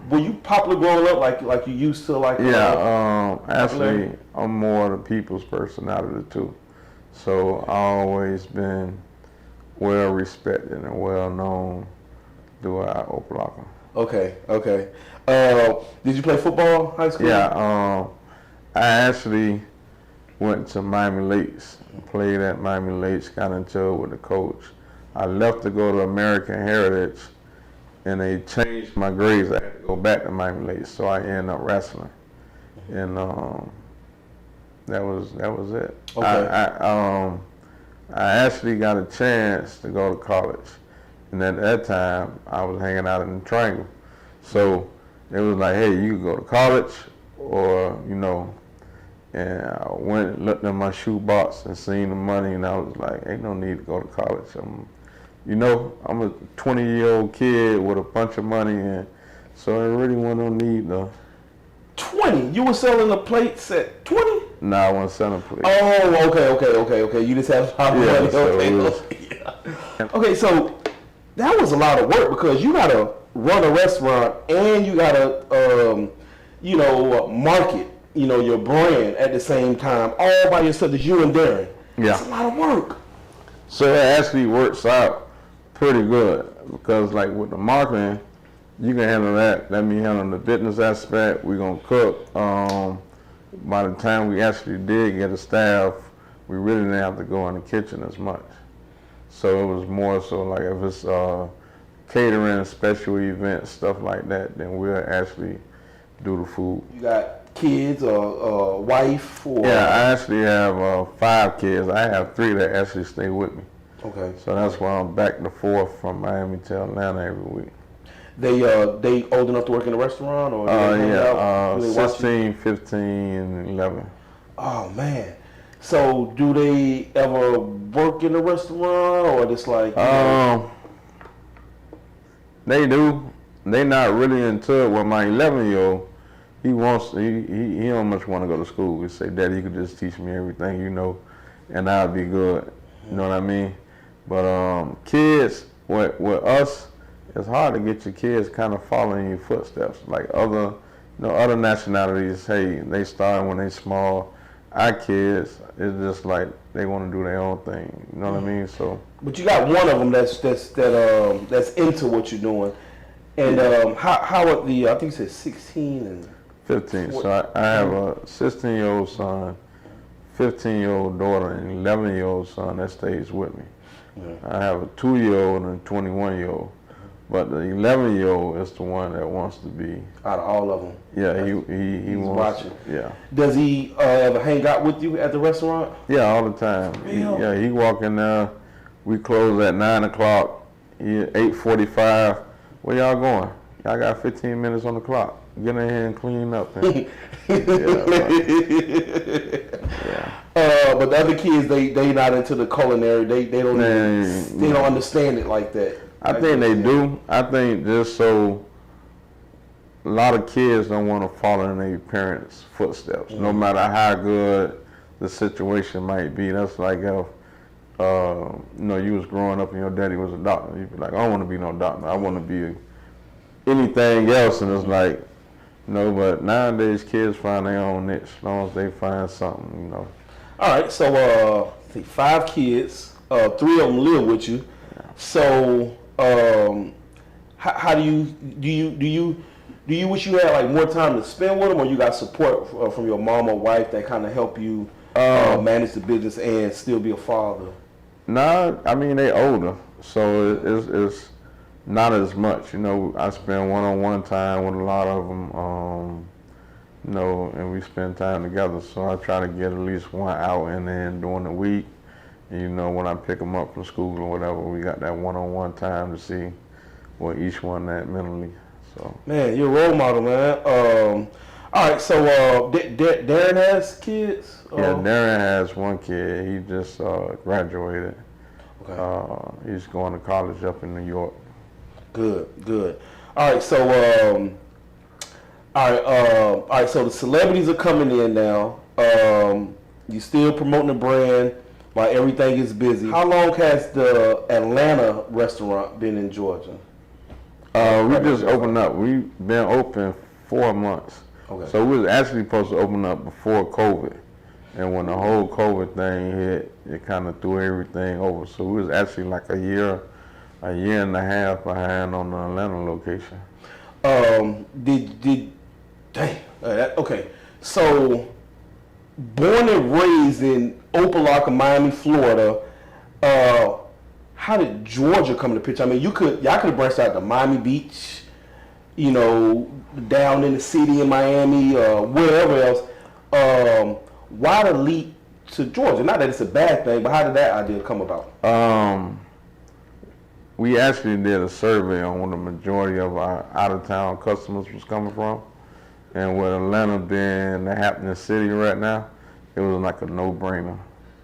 Were you popular growing up, like you used to, like? Actually, I'm more the people's person out of the two. So I've always been well respected and well known throughout Opa-locka. Okay. Did you play football high school? Yeah, I actually went to Miami Lakes, played at Miami Lakes, got into it with the coach. I left to go to American Heritage, and they changed my grades. I had to go back to Miami Lakes, so I ended up wrestling, and that was it. Okay. I actually got a chance to go to college. And at that time, I was hanging out in the Triangle. So it was like, hey, you can go to college, or, and I went and looked in my shoebox and seen the money, and I was like, ain't no need to go to college. I'm a 20-year-old kid with a bunch of money, and so I really wasn't no need to. 20? You were selling the plates at 20? No, I wasn't selling plates. Oh, okay. You just have a lot of money. Okay, so that was a lot of work because you gotta run a restaurant and you gotta, market, your brand at the same time, all by yourself. It's you and Darren. Yeah, it's a lot of work. So it actually works out pretty good because, like with the marketing, you can handle that. Let me handle the business aspect. We're gonna cook. By the time we actually did get a staff, we really didn't have to go in the kitchen as much. So it was more so like if it's catering, special events, stuff like that, then we'll actually do the food. You got kids or wife? Or? Yeah, I actually have 5 kids. I have 3 that actually stay with me. Okay. So that's why I'm back and forth from Miami to Atlanta every week. They old enough to work in a restaurant, or do they 16, 15, and 11. Oh man. So do they ever work in a restaurant, or just like? They do. They not really into it. Well, my 11-year-old, he don't much want to go to school. He say, Daddy, you could just teach me everything, and I'll be good. You know what I mean? But kids, with us, it's hard to get your kids kind of following your footsteps. Like other nationalities, hey, they start when they small. Our kids, it's just like they want to do their own thing. You know what I mean? So. But you got one of them that's into what you're doing. And how are the? I think you said 16 and 15. So I have a 16-year-old son, 15-year-old daughter, and 11-year-old son that stays with me. I have a 2-year-old and a 21-year-old. But the 11-year-old is the one that wants to be. Out of all of them. Yeah, he wants. Watching. Yeah. Does he ever hang out with you at the restaurant? Yeah, all the time. He walk in there. We close at 9 o'clock. 8:45. Where y'all going? Y'all got 15 minutes on the clock. Get in here and clean up. And, but the other kids, they not into the culinary. They don't understand it like that. I think they do. I think just so a lot of kids don't want to follow in their parents' footsteps, no matter how good the situation might be. That's like if you was growing up and your daddy was a doctor. You'd be like, I don't want to be no doctor. I want to be anything else. And it's like, but nowadays kids find their own niche as long as they find something, All right, so 5 kids, 3 of them live with you. So how do you wish you had like more time to spend with them, or you got support from your mom or wife that kind of help you manage the business and still be a father? Nah, I mean they older, so it's not as much. I spend one-on-one time with a lot of them, and we spend time together. So I try to get at least one out and then during the week. When I pick them up from school or whatever, we got that one-on-one time to see where each one at mentally. So man, you're a role model, man. All right, so Darren has kids. Yeah, Darren has one kid. He just graduated. Okay. He's going to college up in New York. Good. All right, so all right. So the celebrities are coming in now. You still promoting the brand while everything is busy. How long has the Atlanta restaurant been in Georgia? We just opened up. We've been open 4 months. Okay. So we was actually supposed to open up before COVID. And when the whole COVID thing hit, it kind of threw everything over. So we was actually like a year and a half behind on the Atlanta location. Okay. So born and raised in Opelika, Miami, Florida, how did Georgia come into the picture? I mean, y'all could have branched out to Miami Beach, down in the city in Miami, wherever else. Why the leap to Georgia? Not that it's a bad thing, but how did that idea come about? We actually did a survey on where the majority of our out-of-town customers was coming from. And with Atlanta being the happening city right now, it was like a no-brainer.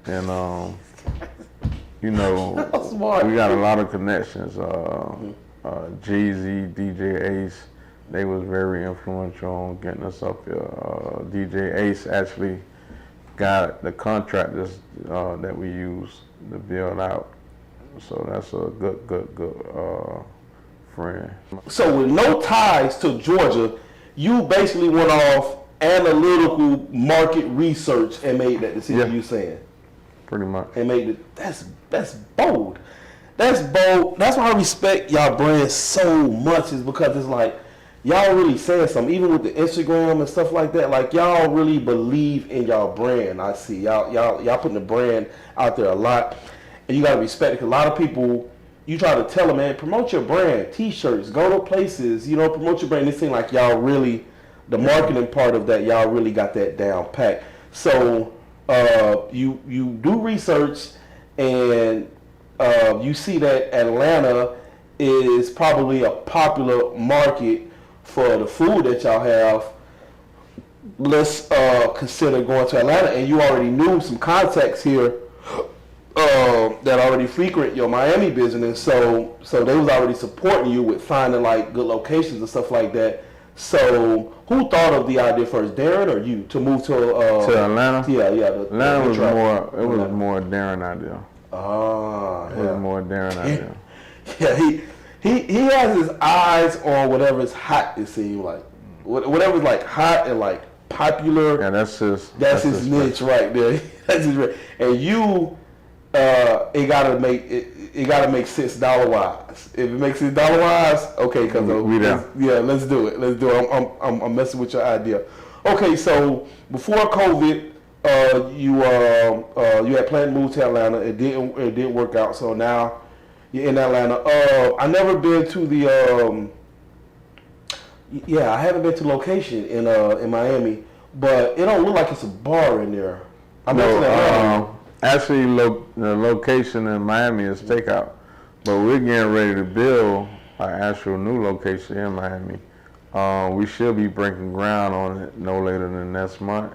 And, we got a lot of connections. Jeezy, DJ Ace, they was very influential on getting us up here. DJ Ace actually got the contractors that we use to build out. So that's a good friend. So with no ties to Georgia, you basically went off analytical market research and made that decision. You saying? Pretty much. And made it. That's bold. That's bold. That's why I respect y'all brand so much, is because it's like y'all really saying something. Even with the Instagram and stuff like that, like y'all really believe in y'all brand. I see y'all putting the brand out there a lot, and you gotta respect it. 'Cause a lot of people, you try to tell them, man, promote your brand, T-shirts, go to places, promote your brand. It seems like y'all really, the marketing part of that, y'all really got that down pat. So you do research, and you see that Atlanta is probably a popular market for the food that y'all have. Let's consider going to Atlanta, and you already knew some contacts here that already frequent your Miami business, so they was already supporting you with finding like good locations and stuff like that. So who thought of the idea first, Darren or you, to move to Atlanta? Yeah. Atlanta was more. It was more Darren idea. It was more Darren idea. Yeah, he has his eyes on whatever's hot. It seems like whatever's like hot and like popular. Yeah, that's his niche right there. That's his. And you it gotta make it gotta make sense dollar wise. If it makes sense dollar wise, okay, We down. yeah, let's do it. Let's do it. I'm messing with your idea. Okay, so before COVID, you had planned to move to Atlanta. It didn't work out. So now you're in Atlanta. I never been to the I haven't been to location in Miami, but it don't look like it's a bar in there. I mentioned that. Actually, the location in Miami is takeout, but we're getting ready to build our actual new location in Miami. We should be breaking ground on it no later than next month,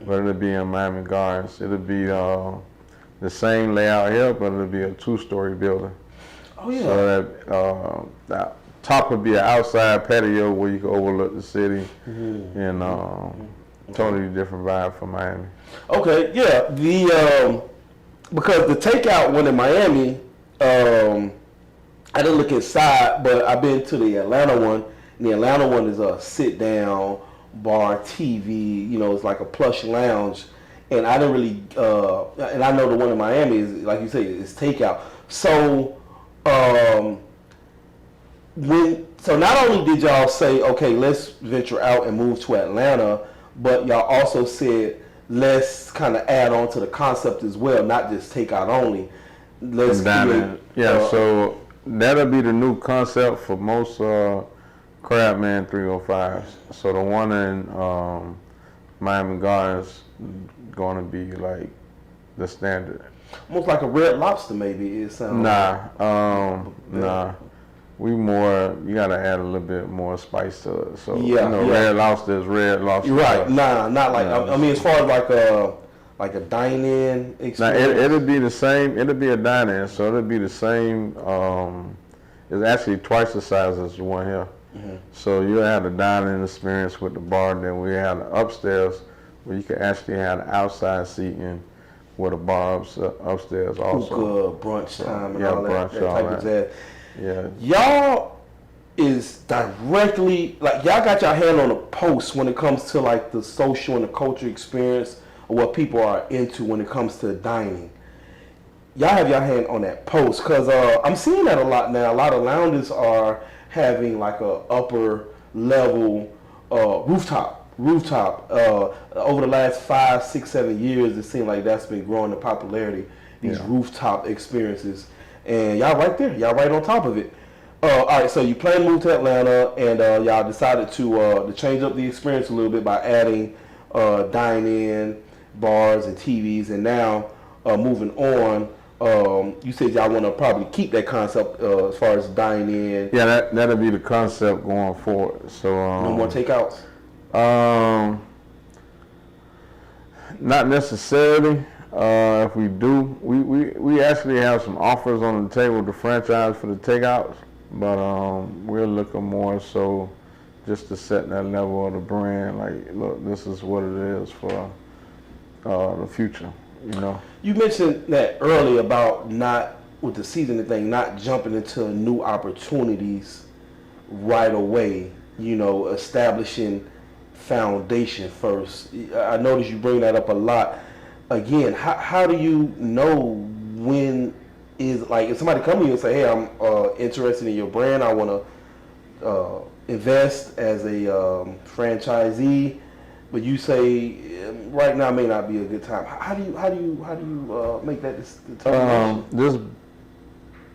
but it'll be in Miami Gardens. It'll be the same layout here, but it'll be a 2-story building. Oh yeah. So that the top would be an outside patio where you can overlook the city, and totally different vibe from Miami. Okay, yeah. The because the takeout one in Miami, I didn't look inside, but I've been to the Atlanta one. And the Atlanta one is a sit down bar, TV. You know, it's like a plush lounge. And I didn't really, and I know the one in Miami is, like you say, is takeout. So, so not only did y'all say, okay, let's venture out and move to Atlanta, but y'all also said, let's kind of add on to the concept as well, not just takeout only. Let's create, so that'll be the new concept for most CRABMAN305s. So the one in Miami Gardens going to be like the standard. almost like a Red Lobster, maybe it sounds. Nah. We more, you gotta add a little bit more spice to it. So Yeah. Red Lobster is Red Lobster. You're right. Nah, not like. I mean, as far as like a dine-in Now experience. it'll be the same. It'll be a dine-in, so it'll be the same. It's actually twice the size as the one here. So you'll have the dining experience with the bar, and then we have the upstairs where you can actually have the outside seating with a bar upstairs also. Hookah, brunch time, and all brunch, that type of jazz. Yeah. Y'all is directly like y'all got your hand on the pulse when it comes to like the social and the culture experience of what people are into when it comes to dining. Y'all have your hand on that pulse because I'm seeing that a lot now. A lot of lounges are having like a upper level rooftop. Over the last 5, 6, 7 years, it seems like that's been growing in popularity. These rooftop experiences. And y'all right there. Y'all right on top of it. All right, so you plan to move to Atlanta, and y'all decided to change up the experience a little bit by adding dine-in, bars, and TVs. And now, moving on, you said y'all want to probably keep that concept as far as dine-in. Yeah, that'll be the concept going forward. So No more takeouts? Not necessarily. If we do, we actually have some offers on the table to franchise for the takeouts, but we're looking more so just to set that level of the brand. Like, look, this is what it is for the future. You know. You mentioned that earlier about not with the seasoning thing, not jumping into new opportunities right away. You know, establishing foundation first. I notice you bring that up a lot. Again, how do you know when is, like, if somebody come to you and say, hey, I'm interested in your brand, I want to invest as a franchisee, but you say right now may not be a good time. How do you make that determination? Just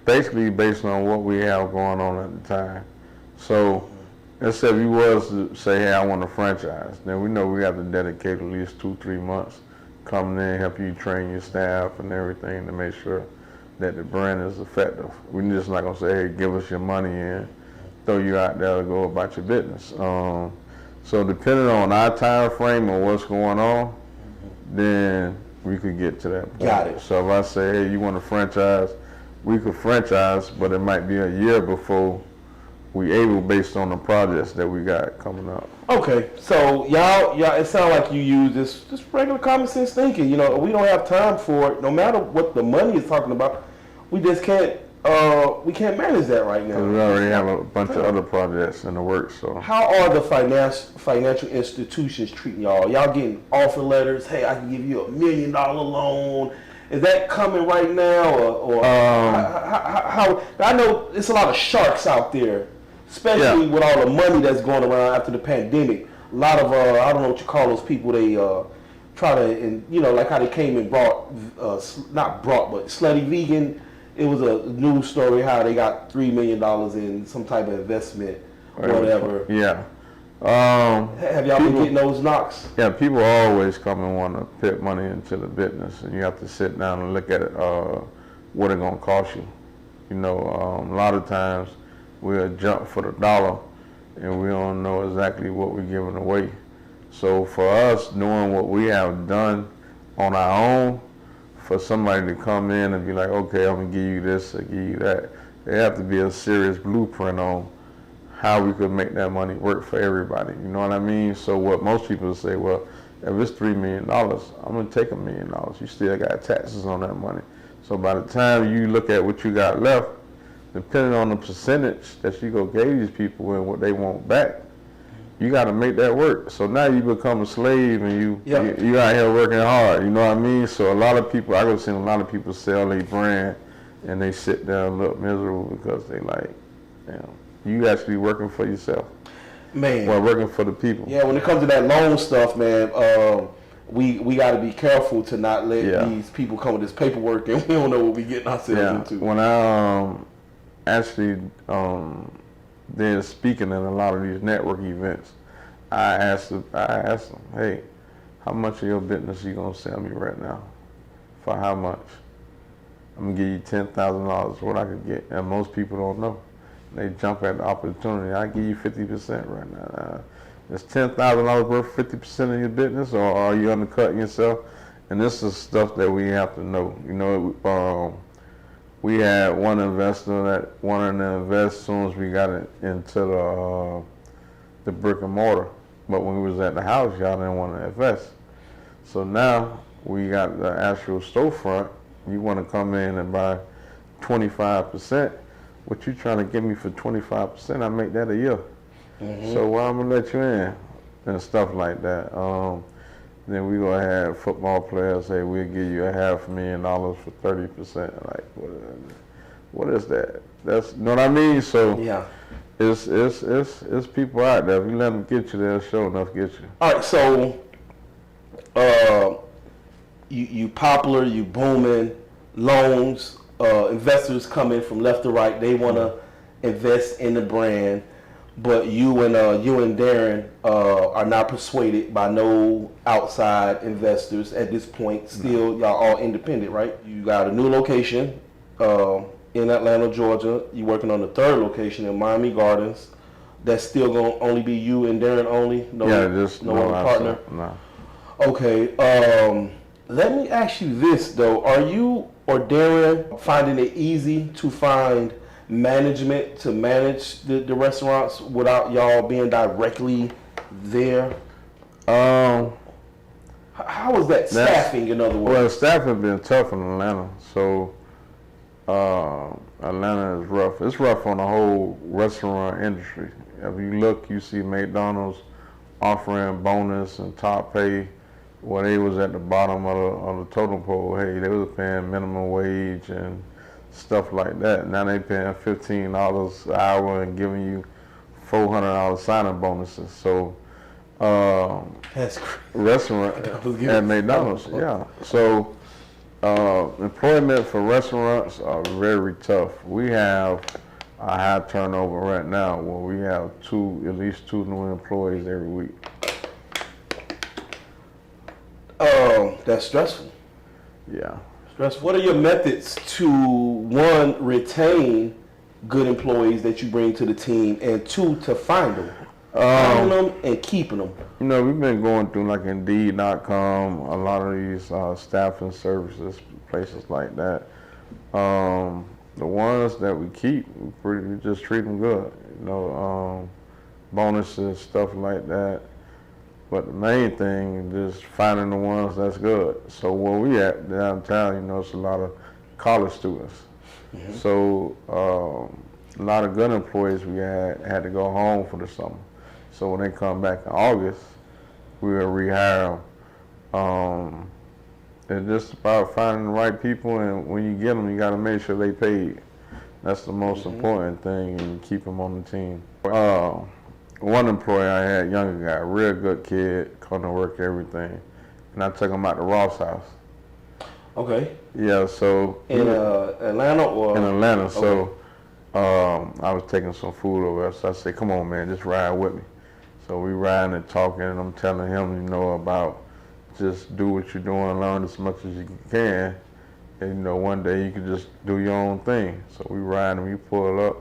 basically based on what we have going on at the time. So let's say if you was to say, hey, I want a franchise, then we know we have to dedicate at least 2-3 months coming in, help you train your staff and everything to make sure that the brand is effective. We're just not gonna say, hey, give us your money and throw you out there to go about your business. So depending on our time frame and what's going on, then we could get to that point. Got it. So if I say, hey, you want a franchise, we could franchise, but it might be a year before we able based on the projects that we got coming up. Okay, so y'all, it sounds like you use this regular common sense thinking. You know, we don't have time for it. No matter what the money is talking about, we just can't. We can't manage that right now. We already have a bunch of other projects in the works. So how are the financial institutions treating y'all? Y'all getting offer letters? Hey, I can give you $1 million loan. Is that coming right now, or how? I know it's a lot of sharks out there, especially with all the money that's going around after the pandemic. A lot of I don't know what you call those people. They try to, and like how they came and brought, not brought, but Slutty Vegan. It was a news story how they got $3 million in some type of investment, whatever. Yeah. Have y'all been getting those knocks? Yeah, people always come and want to put money into the business, and you have to sit down and look at it, what it's going to cost you. A lot of times we'll jump for the dollar, and we don't know exactly what we're giving away. So for us, knowing what we have done on our own, for somebody to come in and be like, okay, I'm going to give you this or give you that, there have to be a serious blueprint on how we could make that money work for everybody. You know what I mean? So what most people say, well, if it's $3 million, I'm going to take $1 million. You still got taxes on that money. So by the time you look at what you got left, depending on the percentage that you go gave these people and what they want back, you got to make that work. So now you become a slave and you out here working hard. You know what I mean? So a lot of people, I go see a lot of people sell their brand and they sit down and look miserable because they like, you actually working for yourself. Man. Well, working for the people. Yeah, when it comes to that loan stuff, man, we got to be careful to not let these people come with this paperwork and we don't know what we getting ourselves into. When I actually then speaking at a lot of these network events, I asked them, hey, how much of your business you gonna sell me right now? For how much? I'm gonna give you $10,000, what I could get, and most people don't know. They jump at the opportunity. I give you 50% right now. Is $10,000 worth 50% of your business, or are you undercutting yourself? And this is stuff that we have to know. We had one investor that wanted to invest as soon as we got it into the brick and mortar. But when we was at the house, y'all didn't want to invest. So now we got the actual storefront. You want to come in and buy 25%. What you trying to give me for 25%? I make that a year. Mm-hmm. So why I'm gonna let you in and stuff like that. Then we gonna have football players say we'll give you $500,000 for 30%. Like what is that? That's, you know what I mean? So it's people out there. If you let them get you, they'll sure enough get you. All right, so you popular, you booming, loans. Investors come in from left to right. They want to invest in the brand, but you and Darren are not persuaded by no outside investors at this point. Still, y'all all independent, right? You got a new location in Atlanta, Georgia. You're working on the third location in Miami Gardens. That's still going to only be you and Darren only? No other partner? No. Okay. Let me ask you this, though. Are you or Darren finding it easy to find management to manage the restaurants without y'all being directly there? How is that staffing, in other words? Well, staffing has been tough in Atlanta. So Atlanta is rough. It's rough on the whole restaurant industry. If you look, you see McDonald's offering bonus and top pay. Well, they was at the bottom of the totem pole. Hey, they was paying minimum wage and stuff like that. Now they paying $15 an hour and giving you $400 signing bonuses. So, that's crazy. Restaurant at McDonald's, yeah. So, employment for restaurants are very tough. We have a high turnover right now where we have at least two new employees every week. That's stressful. Yeah. Stressful. What are your methods to, one, retain good employees that you bring to the team, and two, to find them? Finding them and keeping them. We've been going through like Indeed.com, a lot of these staffing services, places like that. The ones that we keep, we just treat them good. Bonuses, stuff like that. But the main thing is finding the ones that's good. So where we at downtown, it's a lot of college students. Mm-hmm. So a lot of good employees we had to go home for the summer. So when they come back in August, we'll rehire them It's just about finding the right people, and when you get them, you got to make sure they paid. That's the most important thing, and keep them on the team. One employee I had, younger guy, real good kid, come to work, everything, and I took him out to Ross House. Okay. Yeah, so In Atlanta or? in Atlanta. Okay. So I was taking some food over there, so I said, "Come on, man, just ride with me." So we riding and talking, and I'm telling him, about just do what you're doing, learn as much as you can, and one day you can just do your own thing. So we ride and we pull up,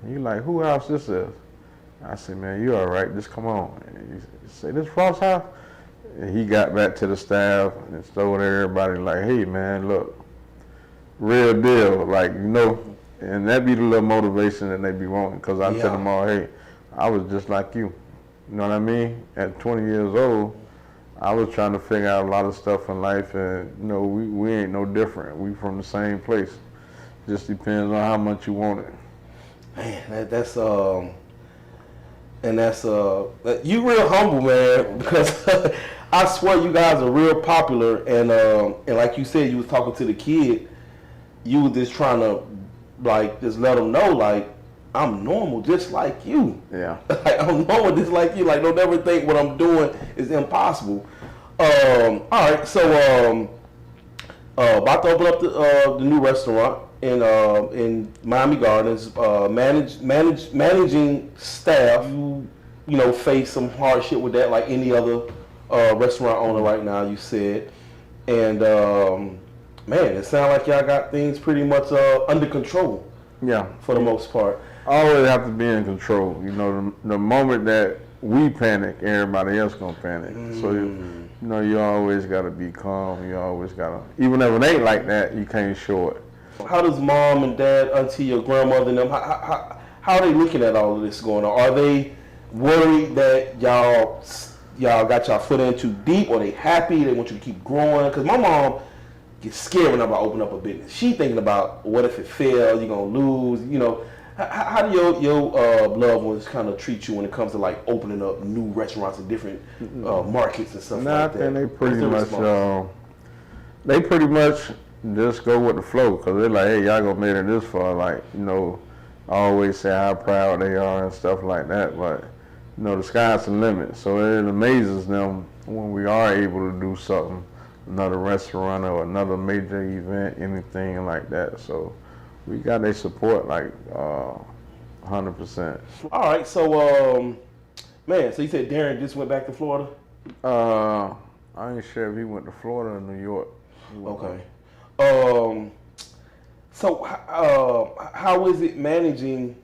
and you like, "Who house this is?" I said, "Man, you all right? Just come on." And he said, "This Ross House?" And he got back to the staff and told everybody like, "Hey, man, look, real deal, like and that be the little motivation that they be wanting, because I tell them all, "Hey, I was just like you." You know what I mean? At 20 years old, I was trying to figure out a lot of stuff in life, and we ain't no different. We from the same place. Just depends on how much you want it. Man, that's you real humble, man, because I swear you guys are real popular, and like you said, you was talking to the kid, you was just trying to like just let them know like, I'm normal just like you. Yeah. Like, I'm normal just like you. Like, don't ever think what I'm doing is impossible. All right, so about to open up the new restaurant in Miami Gardens. Managing staff, you face some hardship with that, like any other restaurant owner right now. You said, and man, it sounds like y'all got things pretty much under control. Yeah, for the most part. Always have to be in control. The moment that we panic, everybody else gonna panic. So you always gotta be calm. You always gotta, even if it ain't like that, you can't show it. How does mom and dad, auntie, your grandmother, and them, how are they looking at all of this going on? Are they worried that y'all got y'all foot in too deep? Or are they happy? They want you to keep growing? Because my mom gets scared when I'm about to open up a business. She thinking about, what if it fails? You're gonna lose. How do your loved ones kind of treat you when it comes to like opening up new restaurants in different markets and stuff like that? And they pretty much just go with the flow, because they're like, "Hey, y'all gonna make it this far." Like, I always say how proud they are and stuff like that. But the sky's the limit. So it amazes them when we are able to do something, another restaurant or another major event, anything like that. So we got their support like 100%. All right, so man, so you said Darren just went back to Florida? I ain't sure if he went to Florida or New York. Okay. So how is it managing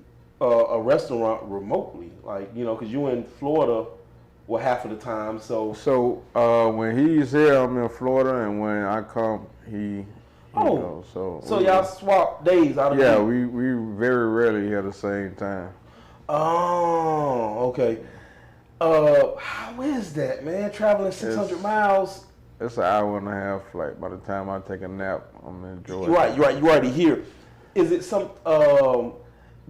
a restaurant remotely? Like, because you in Florida, half of the time. So when he's here, I'm in Florida, and when I come, he goes. So y'all swap days out of the week? we very rarely here at the same time. Oh, okay. How is that, man? Traveling 600 miles. It's an hour and a half flight. By the time I take a nap, I'm enjoying. You're right. You already here. Is it some?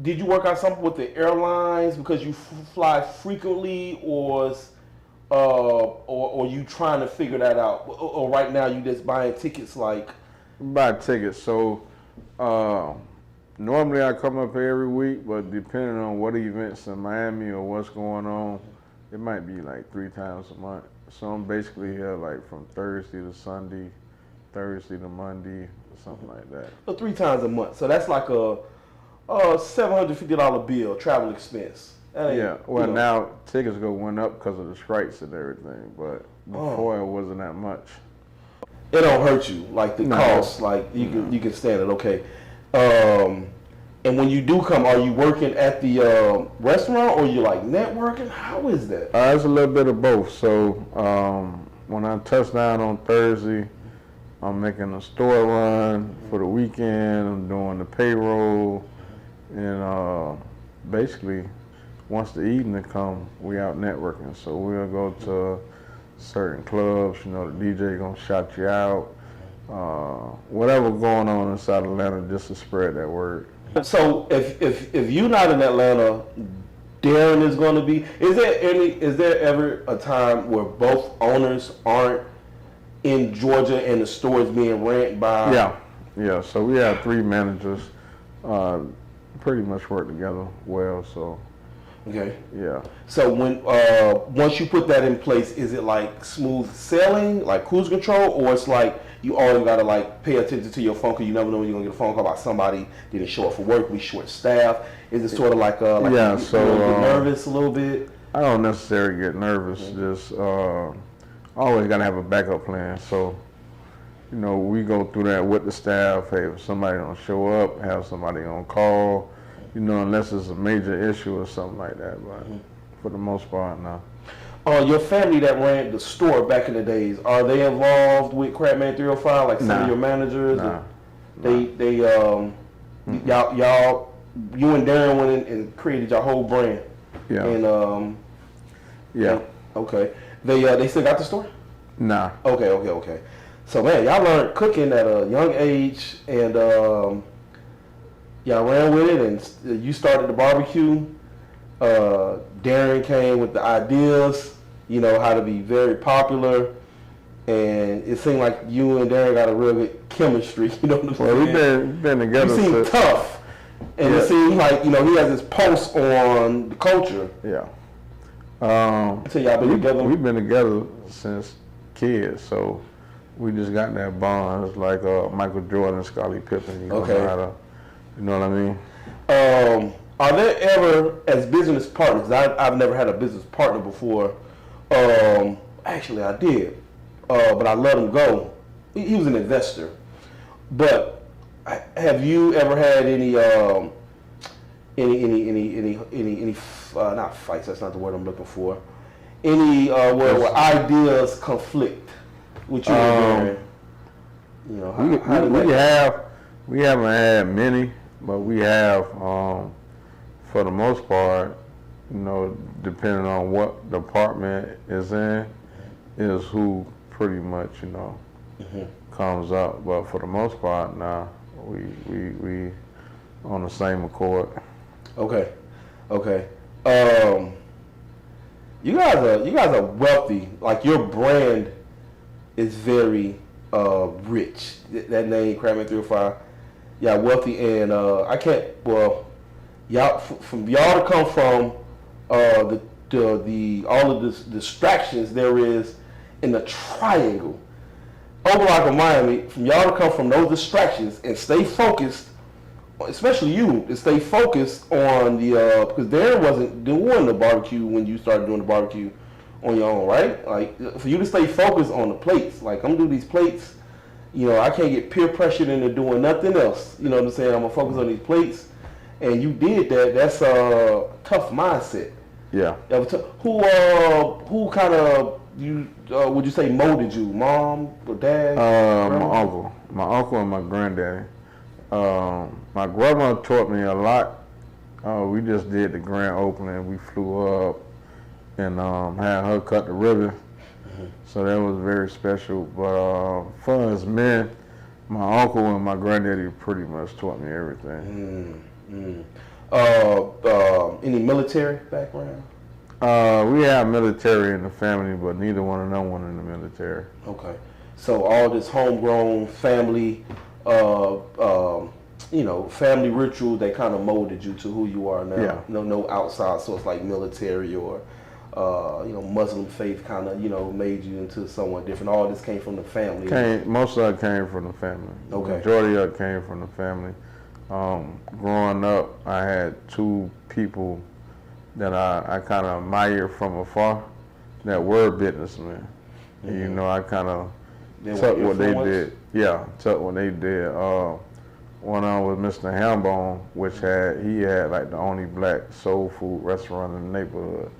Did you work out something with the airlines because you fly frequently, or you trying to figure that out? Or right now you just buying tickets like? Buy tickets. So normally I come up here every week, but depending on what events in Miami or what's going on, it might be like 3 times a month. So I'm basically here like from Thursday to Sunday, Thursday to Monday, or something like that. So 3 times a month. So that's like a $750 bill, travel expense. Yeah. Well, now tickets went up because of the strikes and everything, but before it wasn't that much. It don't hurt you like the cost. Like you can stand it. Okay. And when you do come, are you working at the restaurant or you like networking? How is that? It's a little bit of both. So when I touch down on Thursday, I'm making a store run for the weekend. I'm doing the payroll, and basically, once the evening come, we out networking. So we'll go to certain clubs. The DJ gonna shout you out. Whatever going on inside Atlanta, just to spread that word. So if you're not in Atlanta, Darren is going to be. Is there ever a time where both owners aren't in Georgia, and the store is being ran by. Yeah. So we have 3 managers, pretty much work together well. So Okay. yeah. So when once you put that in place, is it like smooth sailing, like cruise control, or it's like you always gotta like pay attention to your phone because you never know when you're gonna get a phone call about somebody didn't show up for work, we short staff. Is it sort of like Yeah, you so, get nervous a little bit? I don't necessarily get nervous. Just always gotta have a backup plan. So we go through that with the staff. Hey, if somebody don't show up, have somebody on call. Unless it's a major issue or something like that. But for the most part, no. Your family that ran the store back in the days, are they involved with CRABMAN305? Like some of your managers? Nah. Y'all, you and Darren went in and created your whole brand. Yeah. And Yeah. okay. They still got the store? Nah. Okay. So man, y'all learned cooking at a young age, and y'all ran with it, and you started the barbecue. Darren came with the ideas, how to be very popular, and it seemed like you and Darren got a real good chemistry. You know what I'm saying? Well, we've been together. You seem tough, and it seems like he has his pulse on the culture. Yeah. So y'all been together. We've been together since kids, so we just got that bond. It's like Michael Jordan, Scottie Pippen. Okay. You know what I mean? Are there ever, as business partners, I've never had a business partner before. Actually, I did, but I let him go. He was an investor. But have you ever had any not fights? That's not the word I'm looking for. Any where ideas conflict with you and Darren? We haven't had many, but we have, for the most part, depending on what department is in, is who pretty much, comes up. But for the most part, nah, we on the same accord. Okay. You guys are wealthy. Like your brand is very rich. That name, CRABMAN305. Yeah, wealthy, and I can't. Well, y'all from y'all to come from the all of the distractions there is in the triangle, overlock of Miami. From y'all to come from those distractions and stay focused, especially you, to stay focused on the because Darren wasn't doing the barbecue when you started doing the barbecue on your own, right? Like for you to stay focused on the plates. Like I'm doing these plates. I can't get peer pressured into doing nothing else. You know what I'm saying? I'm gonna focus on these plates, and you did that. That's a tough mindset. Yeah. Who kind of would you say molded you? Mom or dad? My uncle and my granddaddy. My grandma taught me a lot. We just did the grand opening. We flew up and had her cut the ribbon. So that was very special. But far as men, my uncle and my granddaddy pretty much taught me everything. Any military background? We have military in the family, but neither one of them went in the military. Okay. So all this homegrown family, family ritual, they kind of molded you to who you are now. Yeah. No outside source like military or Muslim faith kind of, made you into someone different. All this came from the family. Most of it came from the family. Okay. The majority of it came from the family. Growing up, I had 2 people that I kind of admired from afar that were businessmen. Mm-hmm. I kind of took what they did. Yeah, took what they did. One of them was Mr. Hambone, which he had like the only black soul food restaurant in the neighborhood.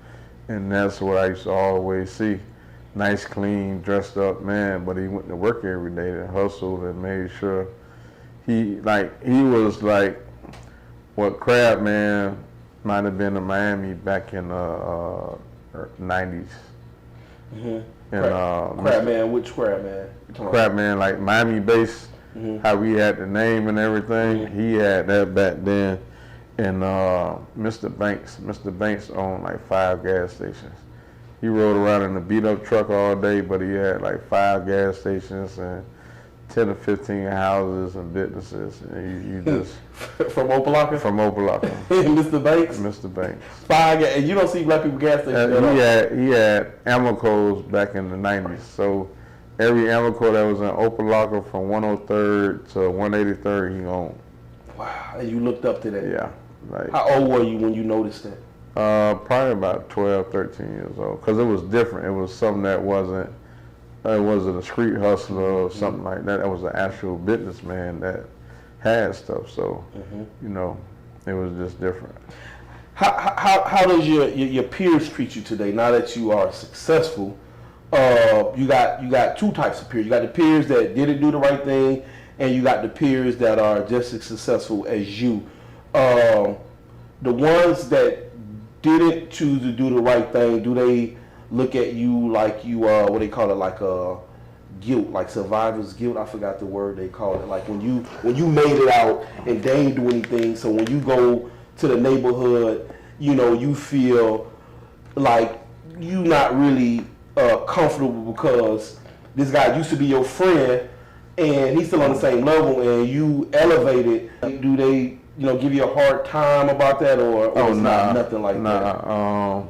And that's what I used to always see. Nice, clean, dressed up man, but he went to work every day and hustled and made sure he was like what CRABMAN might have been in Miami back in the 90s. Mm-hmm. And CRABMAN, which CRABMAN? CRABMAN, like Miami based, how we had the name and everything. He had that back then. And Mr. Banks owned like 5 gas stations. he rode around in a beat up truck all day, but he had like 5 gas stations and 10 or 15 houses and businesses. And you just from Opalaka. from Opalaka, Mr. Banks. Mr. Banks. 5 gas, and you don't see black people gas stations. He had Amicos back in the 90s. So every Amico that was in Opalaka from 103rd to 183rd, he owned. Wow, and you looked up to that. Yeah. Like, how old were you when you noticed that? Probably about 12, 13 years old. Because it was different. It was something that wasn't a street hustler or something like that. It was an actual businessman that had stuff. So, you know, it was just different. How does your peers treat you today? Now that you are successful, you got 2 types of peers. You got the peers that didn't do the right thing, and you got the peers that are just as successful as you. The ones that didn't choose to do the right thing, do they look at you like you what they call it, like guilt, like survivor's guilt? I forgot the word they call it. Like when you made it out and they ain't do anything, so when you go to the neighborhood, you know, you feel like you not really comfortable because this guy used to be your friend and he's still on the same level and you elevated. Do they, you know, give you a hard time about that, or it's not nothing like that?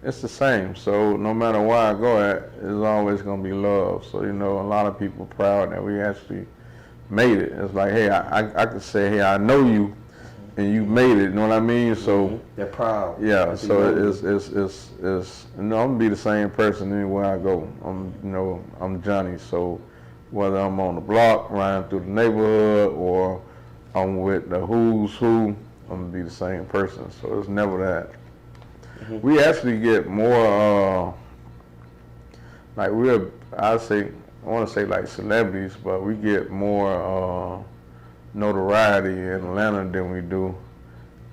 It's the same. So no matter where I go at, it's always gonna be love. So, you know, a lot of people proud that we actually made it. It's like, hey, I could say, hey, I know you, and you made it. You know what I mean? So they're proud. Yeah. So it's you know, I'm gonna be the same person anywhere I go. I'm Johnny. So whether I'm on the block, riding through the neighborhood, or I'm with the who's who, I'm gonna be the same person. So it's never that. We actually get more, like I want to say like celebrities, but we get more notoriety in Atlanta than we do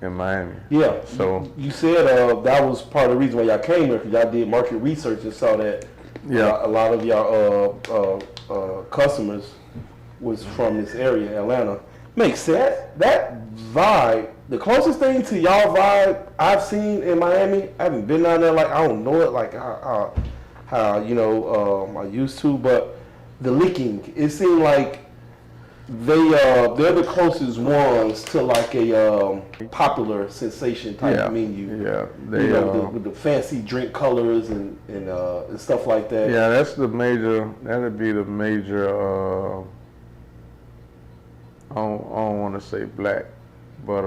in Miami. Yeah. So you said that was part of the reason why y'all came here, because y'all did market research and saw that a lot of y'all customers was from this area, Atlanta. Makes sense. That vibe, the closest thing to y'all vibe I've seen in Miami, I haven't been down there, like I don't know it like how you know I used to, but the licking, it seemed like they're the closest ones to like a popular sensation type menu. Yeah, you know, with the fancy drink colors and stuff like that. Yeah, that'd be the major. I don't want to say black, but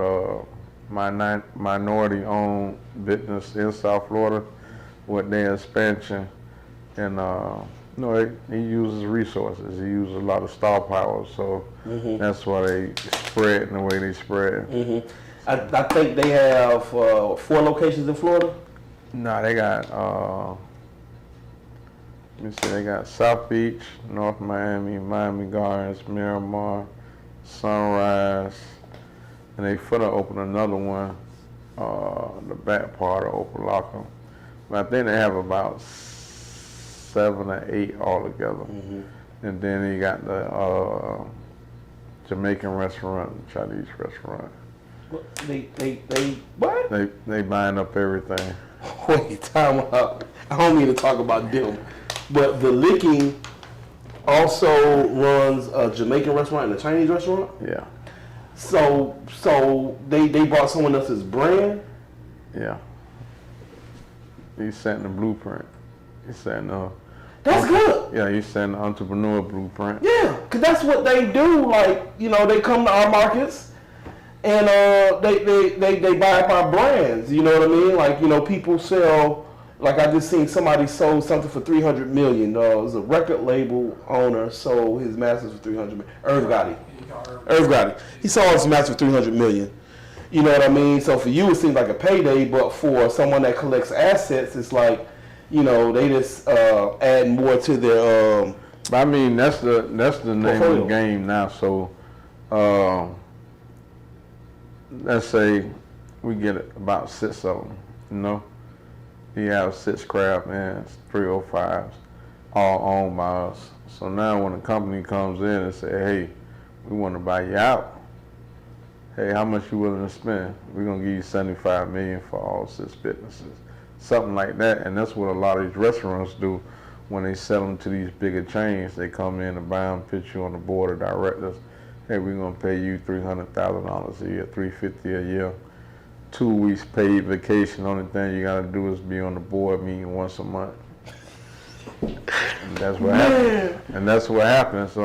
minority-owned business in South Florida with their expansion, and you know, he uses resources. He uses a lot of star power, so that's why they spread in the way they spread. I think they have 4 locations in Florida. No, they got let me see, they got South Beach, North Miami, Miami Gardens, Miramar, Sunrise, and they finna open another one, the back part of Opalaka. But I think they have about 7 or 8 altogether. And then they got the Jamaican restaurant, Chinese restaurant. What? They buying up everything. Wait, time out. I don't mean to talk about them, but the Licking also runs a Jamaican restaurant and a Chinese restaurant. Yeah. So they bought someone else's brand. Yeah. He's setting the blueprint. He's setting That's good. Yeah, he's setting the entrepreneurial blueprint. Yeah, because that's what they do. Like, you know, they come to our markets and they buy up our brands. You know what I mean? Like, you know, people sell. Like I just seen somebody sold something for $300 million. It was a record label owner sold his masters for $300 million. Irv Gotti. He sold his masters for $300 million. You know what I mean? So for you, it seems like a payday, but for someone that collects assets, it's like, you know, they just add more to their. I mean, that's the name of the game now. So, let's say we get about 6 of them. You know, you have 6 CRABMANs, 305s, all owned by us. So now when a company comes in and say, hey, we want to buy you out. Hey, how much you willing to spend? We're gonna give you $75 million for all 6 businesses. something like that. And that's what a lot of these restaurants do when they sell them to these bigger chains. They come in and buy them, put you on the board of directors. Hey, we're gonna pay you $300,000 a year, $350 a year, 2 weeks paid vacation. Only thing you gotta do is be on the board meeting once a month. And that's what happens. And that's what happens.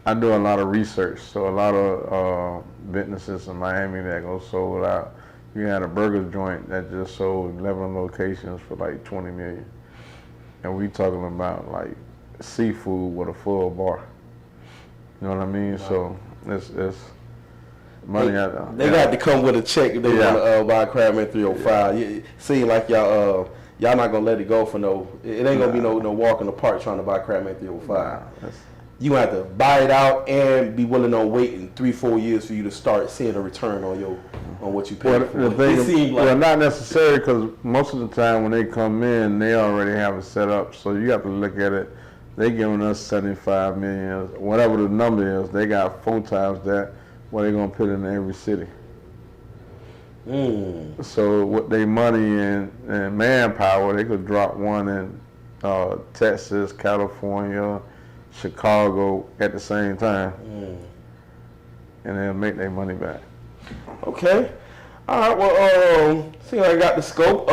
I do a lot of research, so a lot of businesses in Miami that go sold out. You had a burger joint that just sold 11 locations for like 20 million. And we talking about like seafood with a full bar. You know what I mean? Wow. So it's money out there. They got to come with a check if they want to buy CRABMAN 305. It seems like y'all not gonna let it go for no. It ain't gonna be no walk in the park trying to buy CRABMAN 305. You gonna have to buy it out and be willing on waiting 3-4 years for you to start seeing a return on what you paid for. Well, not necessarily, because most of the time when they come in, they already have it set up. So you have to look at it. They giving us 75 million, whatever the number is. They got 4 times that. What they gonna put in every city. So with their money and manpower, they could drop one in Texas, California, Chicago at the same time, and they'll make their money back. Okay. All right. Well, see, I got the scope.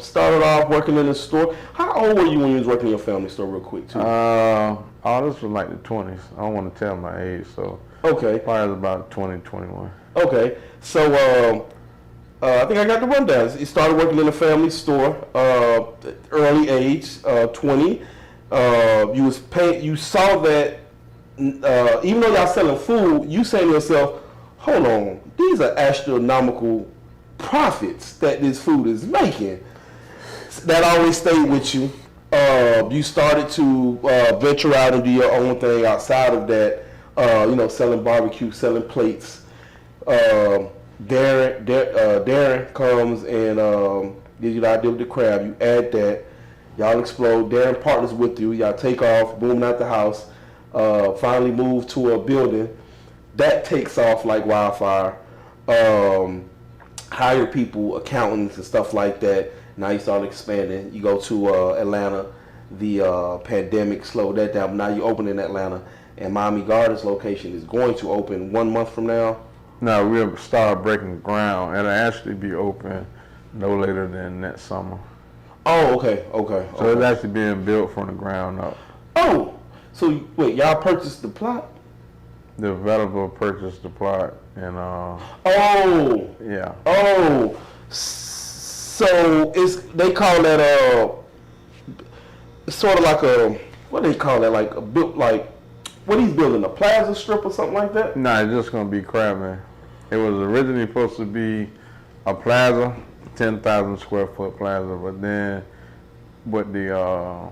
Started off working in the store. How old were you when you was working in your family store, real quick, too? This was like the 20s. I don't want to tell my age, so okay. Probably about 20, 21. Okay. So I think I got the rundown. You started working in a family store, early age, 20. You saw that even though y'all selling food, you saying to yourself, hold on, these are astronomical profits that this food is making. That always stayed with you. You started to venture out and do your own thing outside of that, selling barbecue, selling plates. Darren comes and gives you the idea with the crab. You add that. Y'all explode. Darren partners with you. Y'all take off, booming out the house. Finally move to a building. That takes off like wildfire. Hire people, accountants and stuff like that. Now you start expanding. You go to Atlanta. The pandemic slowed that down. Now you open in Atlanta. And Miami Gardens location is going to open 1 month from now. No, we'll start breaking ground. It'll actually be open no later than next summer. Oh, okay. So it's actually being built from the ground up. Oh, so wait, y'all purchased the plot? The developer purchased the plot, and Oh. Yeah. Oh, so they call that sort of like what do they call that? Like a built like what he's building, a plaza strip or something like that? No, it's just gonna be CRABMAN. It was originally supposed to be a plaza. 10,000 square foot plaza, but then with the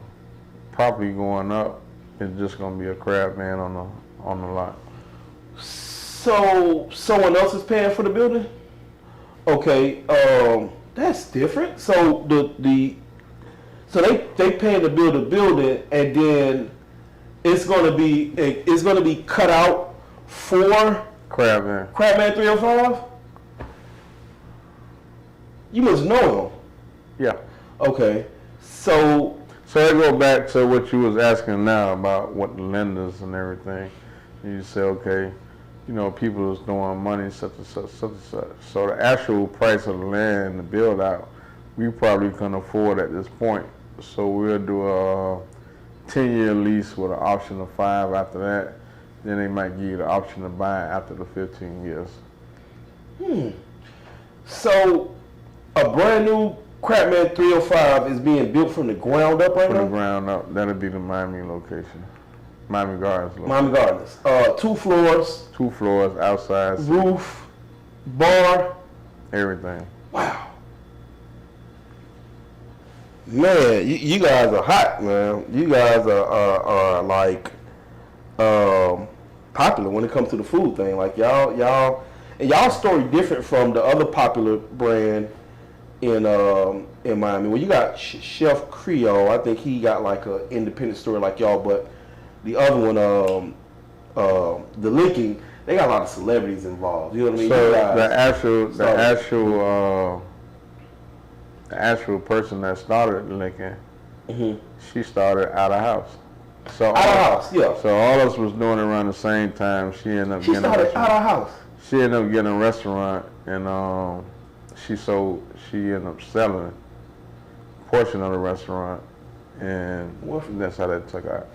property going up, it's just gonna be a CRABMAN on the lot. So someone else is paying for the building? Okay, that's different. So so they paying to build a building, and then it's gonna be cut out for CRABMAN 305. You must know him. Yeah. Okay. So I go back to what you was asking now about what the lenders and everything. And you say, okay, people is throwing money such and such, such and such. So the actual price of the land, the build out, we probably couldn't afford at this point. So we'll do a 10-year lease with an option of 5 after that. Then they might give you the option to buy after the 15 years. So a brand new CRABMAN 305 is being built from the ground up right now? From the ground up. That'll be the Miami location. Miami Gardens location. Miami Gardens. 2 floors. 2 floors, outside. Roof. Bar. Everything. Wow. Man, you guys are hot, man. You guys are like popular when it comes to the food thing. Like y'all story different from the other popular brand in Miami. Well, you got Chef Creole. I think he got like an independent store like y'all, but the other one, the Lincoln, they got a lot of celebrities involved. You know what I mean? So the actual the actual person that started Lincoln, Mm-hmm. she started out of house. So Out of house, yeah. So all of us was doing it around the same time. She ended up She getting a started restaurant. out of house. She ended up getting a restaurant, and she ended up selling a portion of the restaurant, and that's how that took out.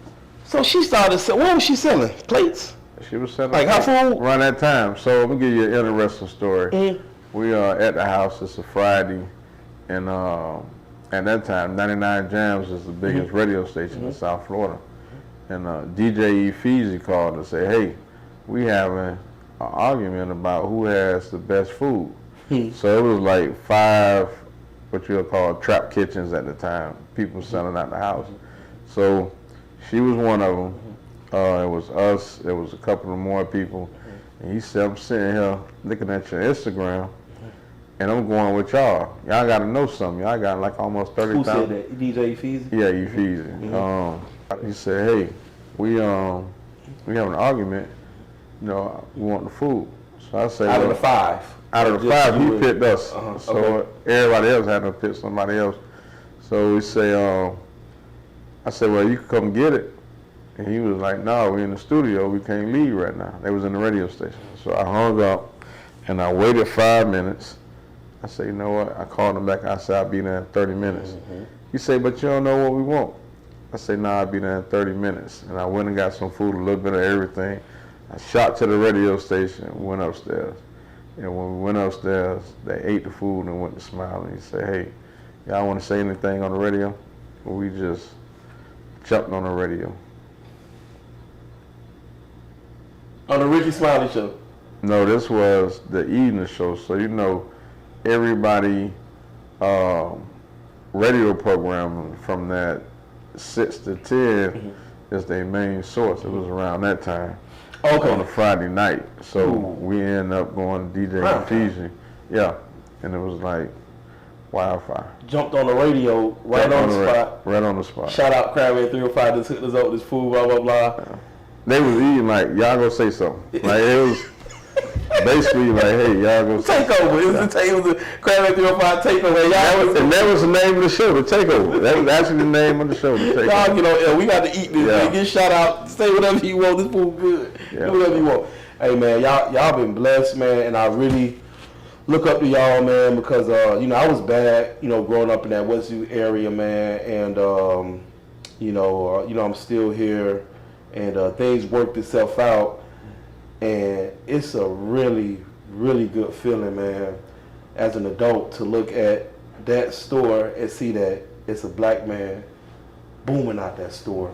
So she started. What was she selling? Plates. She was selling Like hot food? around that time. So let me give you an interesting story. Mm-hmm. We are at the house. It's a Friday, and at that time, 99 Jams is the biggest radio station in South Florida. And DJ Ephesi called and said, "Hey, we having an argument about who has the best food." So it was like 5, what you'll call trap kitchens at the time. People selling out the house. So she was one of them. It was us. It was a couple of more people. And he said, "I'm sitting here looking at your Instagram, and I'm going with y'all. Y'all got to know something. Y'all got like almost 30,000." Who said that? DJ Ephesi? Yeah, Ephesi. He said, "Hey, we have an argument. You know, we want the food." So I said, Out of the 5. Out of the 5, he picked us. So okay. everybody else had to pick somebody else. So we say, I said, "Well, you can come get it." And he was like, "No, we're in the studio. We can't leave right now." They was in the radio station. So I hung up, and I waited 5 minutes. I said, "You know what?" I called him back. I said, "I'll be there in 30 minutes. He said, "But you don't know what we want." I said, "Nah, I'll be there in 30 minutes. And I went and got some food, a little bit of everything. I shot to the radio station and went upstairs. And when we went upstairs, they ate the food and went to Smile. And he said, "Hey, y'all want to say anything on the radio?" Well, we just jumped on the radio. On the Ricky Smiley show. No, this was the evening show. So, you know, everybody radio program from that 6 to 10 is their main source. It was around that time. Okay. On a Friday night. So we ended up going to DJ Ephesi. Yeah. And it was like wildfire. Jumped on the radio right on the spot. Right on the spot. Shout out CRABMAN305 that took us up with this food, blah, blah, blah. They was eating like, "Y'all go say something." Like it was basically like, "Hey, y'all go say Takeover. It was the CRABMAN305 takeover. And that was the name of the show, The Takeover. That was actually the name of the show, The Takeover. Dog, you know, we got to eat this. Man. Get shout out. Say whatever you want. This food good. Yeah. Do whatever you want. Hey, man, y'all been blessed, man, and I really look up to y'all, man, because, you know, I was bad, you know, growing up in that Westview area, man, and, you know, I'm still here, and things worked itself out, and it's a really, really good feeling, man, as an adult to look at that store and see that it's a black man booming out that store.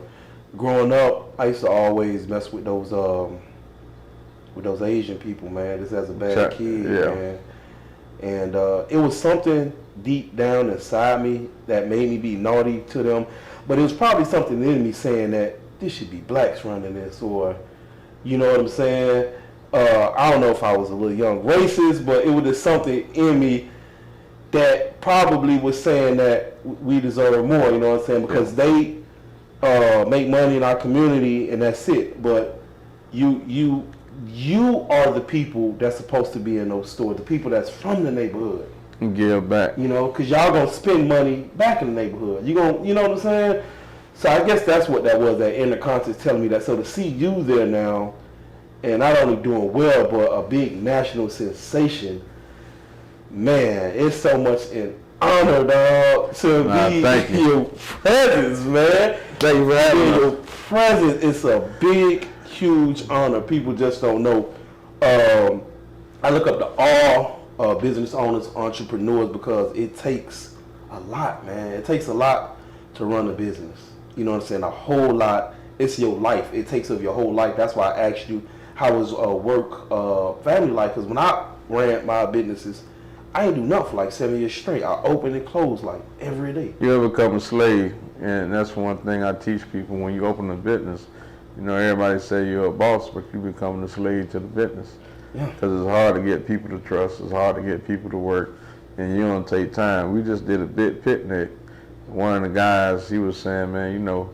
Growing up, I used to always mess with those Asian people, man, just as a bad kid, man. And it was something deep down inside me that made me be naughty to them, but it was probably something in me saying that this should be blacks running this, or, you know what I'm saying? I don't know if I was a little young racist, but it was just something in me that probably was saying that we deserve more, you know what I'm saying? Because they make money in our community and that's it. But you are the people that's supposed to be in those stores, the people that's from the neighborhood. And give back. You know, because y'all gonna spend money back in the neighborhood. You know what I'm saying? So I guess that's what that was, that inner conscience telling me that. So to see you there now, and not only doing well, but a big national sensation, man, it's so much an honor, dog, to be in your presence, man. Thank you for having us. Your presence, it's a big, huge honor. People just don't know. I look up to all business owners, entrepreneurs, because it takes a lot, man. It takes a lot to run a business. You know what I'm saying? A whole lot. It's your life. It takes up your whole life. That's why I asked you how was work, family life. Because when I ran my businesses, I ain't do nothing for like 7 years straight. I open and close like every day. You ever become a slave, and that's one thing I teach people when you open a business. You know, everybody say you're a boss, but you become a slave to the business. Yeah. Because it's hard to get people to trust. It's hard to get people to work, and you don't take time. We just did a big picnic. One of the guys, he was saying, "Man, you know,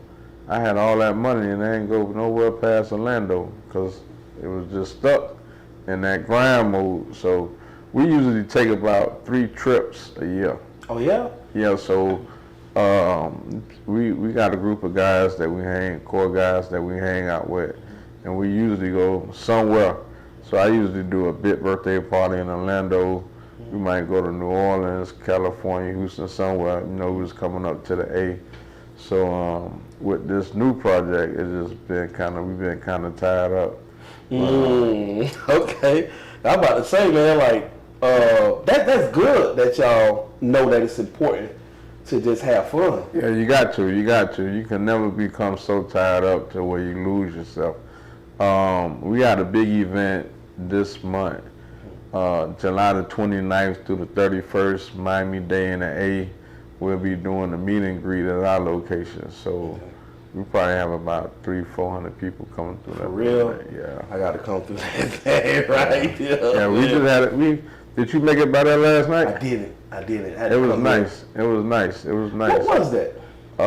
I had all that money and I ain't go nowhere past Orlando because it was just stuck in that grind mode." So we usually take about 3 trips a year. Oh yeah. Yeah, so we got a group of guys that core guys that we hang out with, and we usually go somewhere. So I usually do a big birthday party in Orlando. We might go to New Orleans, California, Houston, somewhere. You know, we was coming up to the A. So with this new project, it's just been we've been kind of tied up. Okay. I'm about to say, man, like that's good that y'all know that it's important to just have fun. Yeah, you got to. You can never become so tied up to where you lose yourself. We got a big event this month, July the 29th through the 31st, Miami Day in the A. We'll be doing a meet and greet at our location. So we probably have about 300-400 people coming through that. For real? Event. Yeah. I got to come through that thing, right? Yeah, we just had it. Did you make it by that last night? I didn't. It was nice. It was nice. What was that? I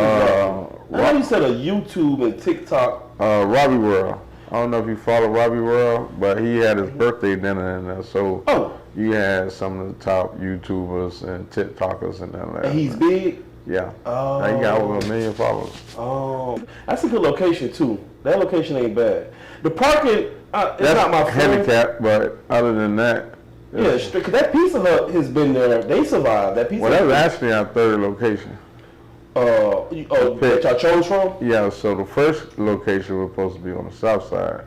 know you said a YouTube and TikTok. Robbie World. I don't know if you follow Robbie World, but he had his birthday dinner in there. So you had some of the top YouTubers and TikTokers in there. And he's big? Yeah. Oh. He got over 1 million followers. Oh. That's a good location, too. That location ain't bad. The parking, it's not my favorite. Handicap, but other than that. Yeah, because that Pizza Hut has been there. They survived. That Pizza Hut. Well, that was actually our third location. That y'all chose from? Yeah, so the first location was supposed to be on the south side.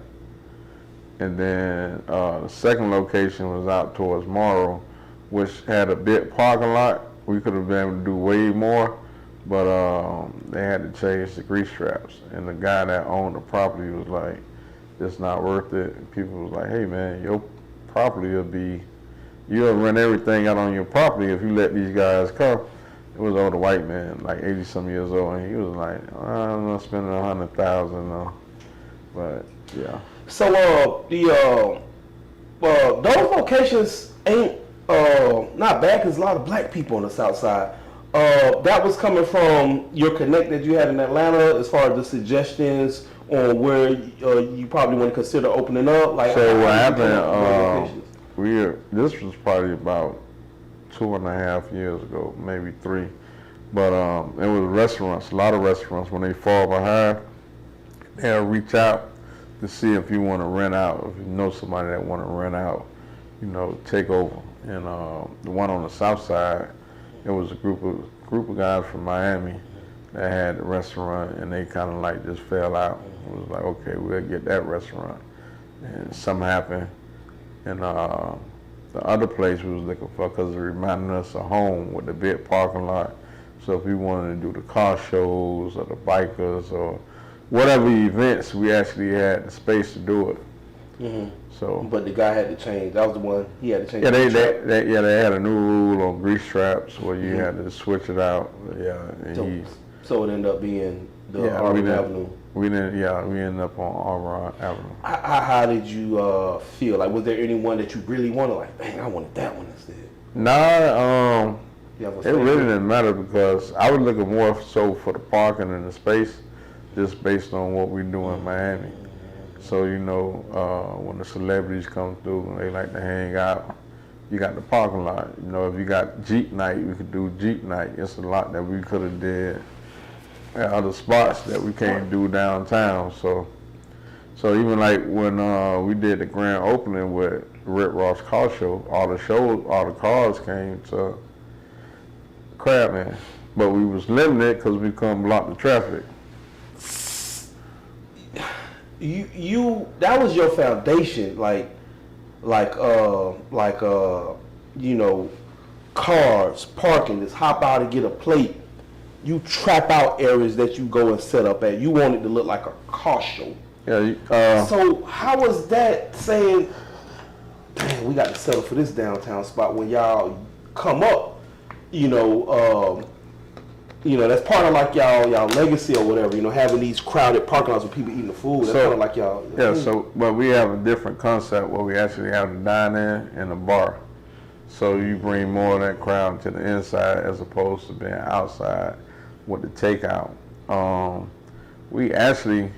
And then the second location was out towards Morrow, which had a big parking lot. We could have been able to do way more, but they had to change the grease traps. And the guy that owned the property was like, it's not worth it. And people was like, hey man, your property you'll rent everything out on your property if you let these guys come. It was an older white man, like 80-some years old, and he was like, I'm not spending $100,000, but yeah. So those locations ain't not bad because a lot of black people on the south side. That was coming from your connect that you had in Atlanta as far as the suggestions on where you probably want to consider opening up. Like, so what happened? This was probably about 2.5 years ago, maybe 3. But it was restaurants, a lot of restaurants, when they fall behind, they'll reach out to see if you want to rent out, if you know somebody that want to rent out, take over. And the one on the south side, it was a group of guys from Miami that had the restaurant, and they kind of like just fell out. It was like, okay, we'll get that restaurant. And something happened. And the other place we was looking for, because it reminded us of home with the big parking lot. So if we wanted to do the car shows or the bikers or whatever events, we actually had the space to do it. Mm-hmm. So, but the guy had to change. That was the one he had to change. Yeah, they had a new rule on grease traps where you had to switch it out. Yeah, and so it ended up being the Auburn Avenue. We ended up on Auburn Avenue. How did you feel? Like, was there anyone that you really wanted? Like, dang, I wanted that one instead. Nah, it really didn't matter because I was looking more so for the parking and the space, just based on what we do in Miami. So, when the celebrities come through, they like to hang out. You got the parking lot. If you got Jeep night, we could do Jeep night. It's a lot that we could have did at other spots that we can't do downtown. So even like when we did the grand opening with Rick Ross Car Show, all the cars came to CRABMAN, but we was limited because we couldn't block the traffic. That was your foundation, cars, parking, just hop out and get a plate. You trap out areas that you go and set up at. You want it to look like a car show. Yeah. So how was that saying, dang, we got to settle for this downtown spot when y'all come up, that's part of like y'all legacy or whatever, having these crowded parking lots with people eating the food. That's kind of like y'all. Yeah, but we have a different concept where we actually have a dine-in and a bar. So you bring more of that crowd to the inside as opposed to being outside with the takeout. We actually,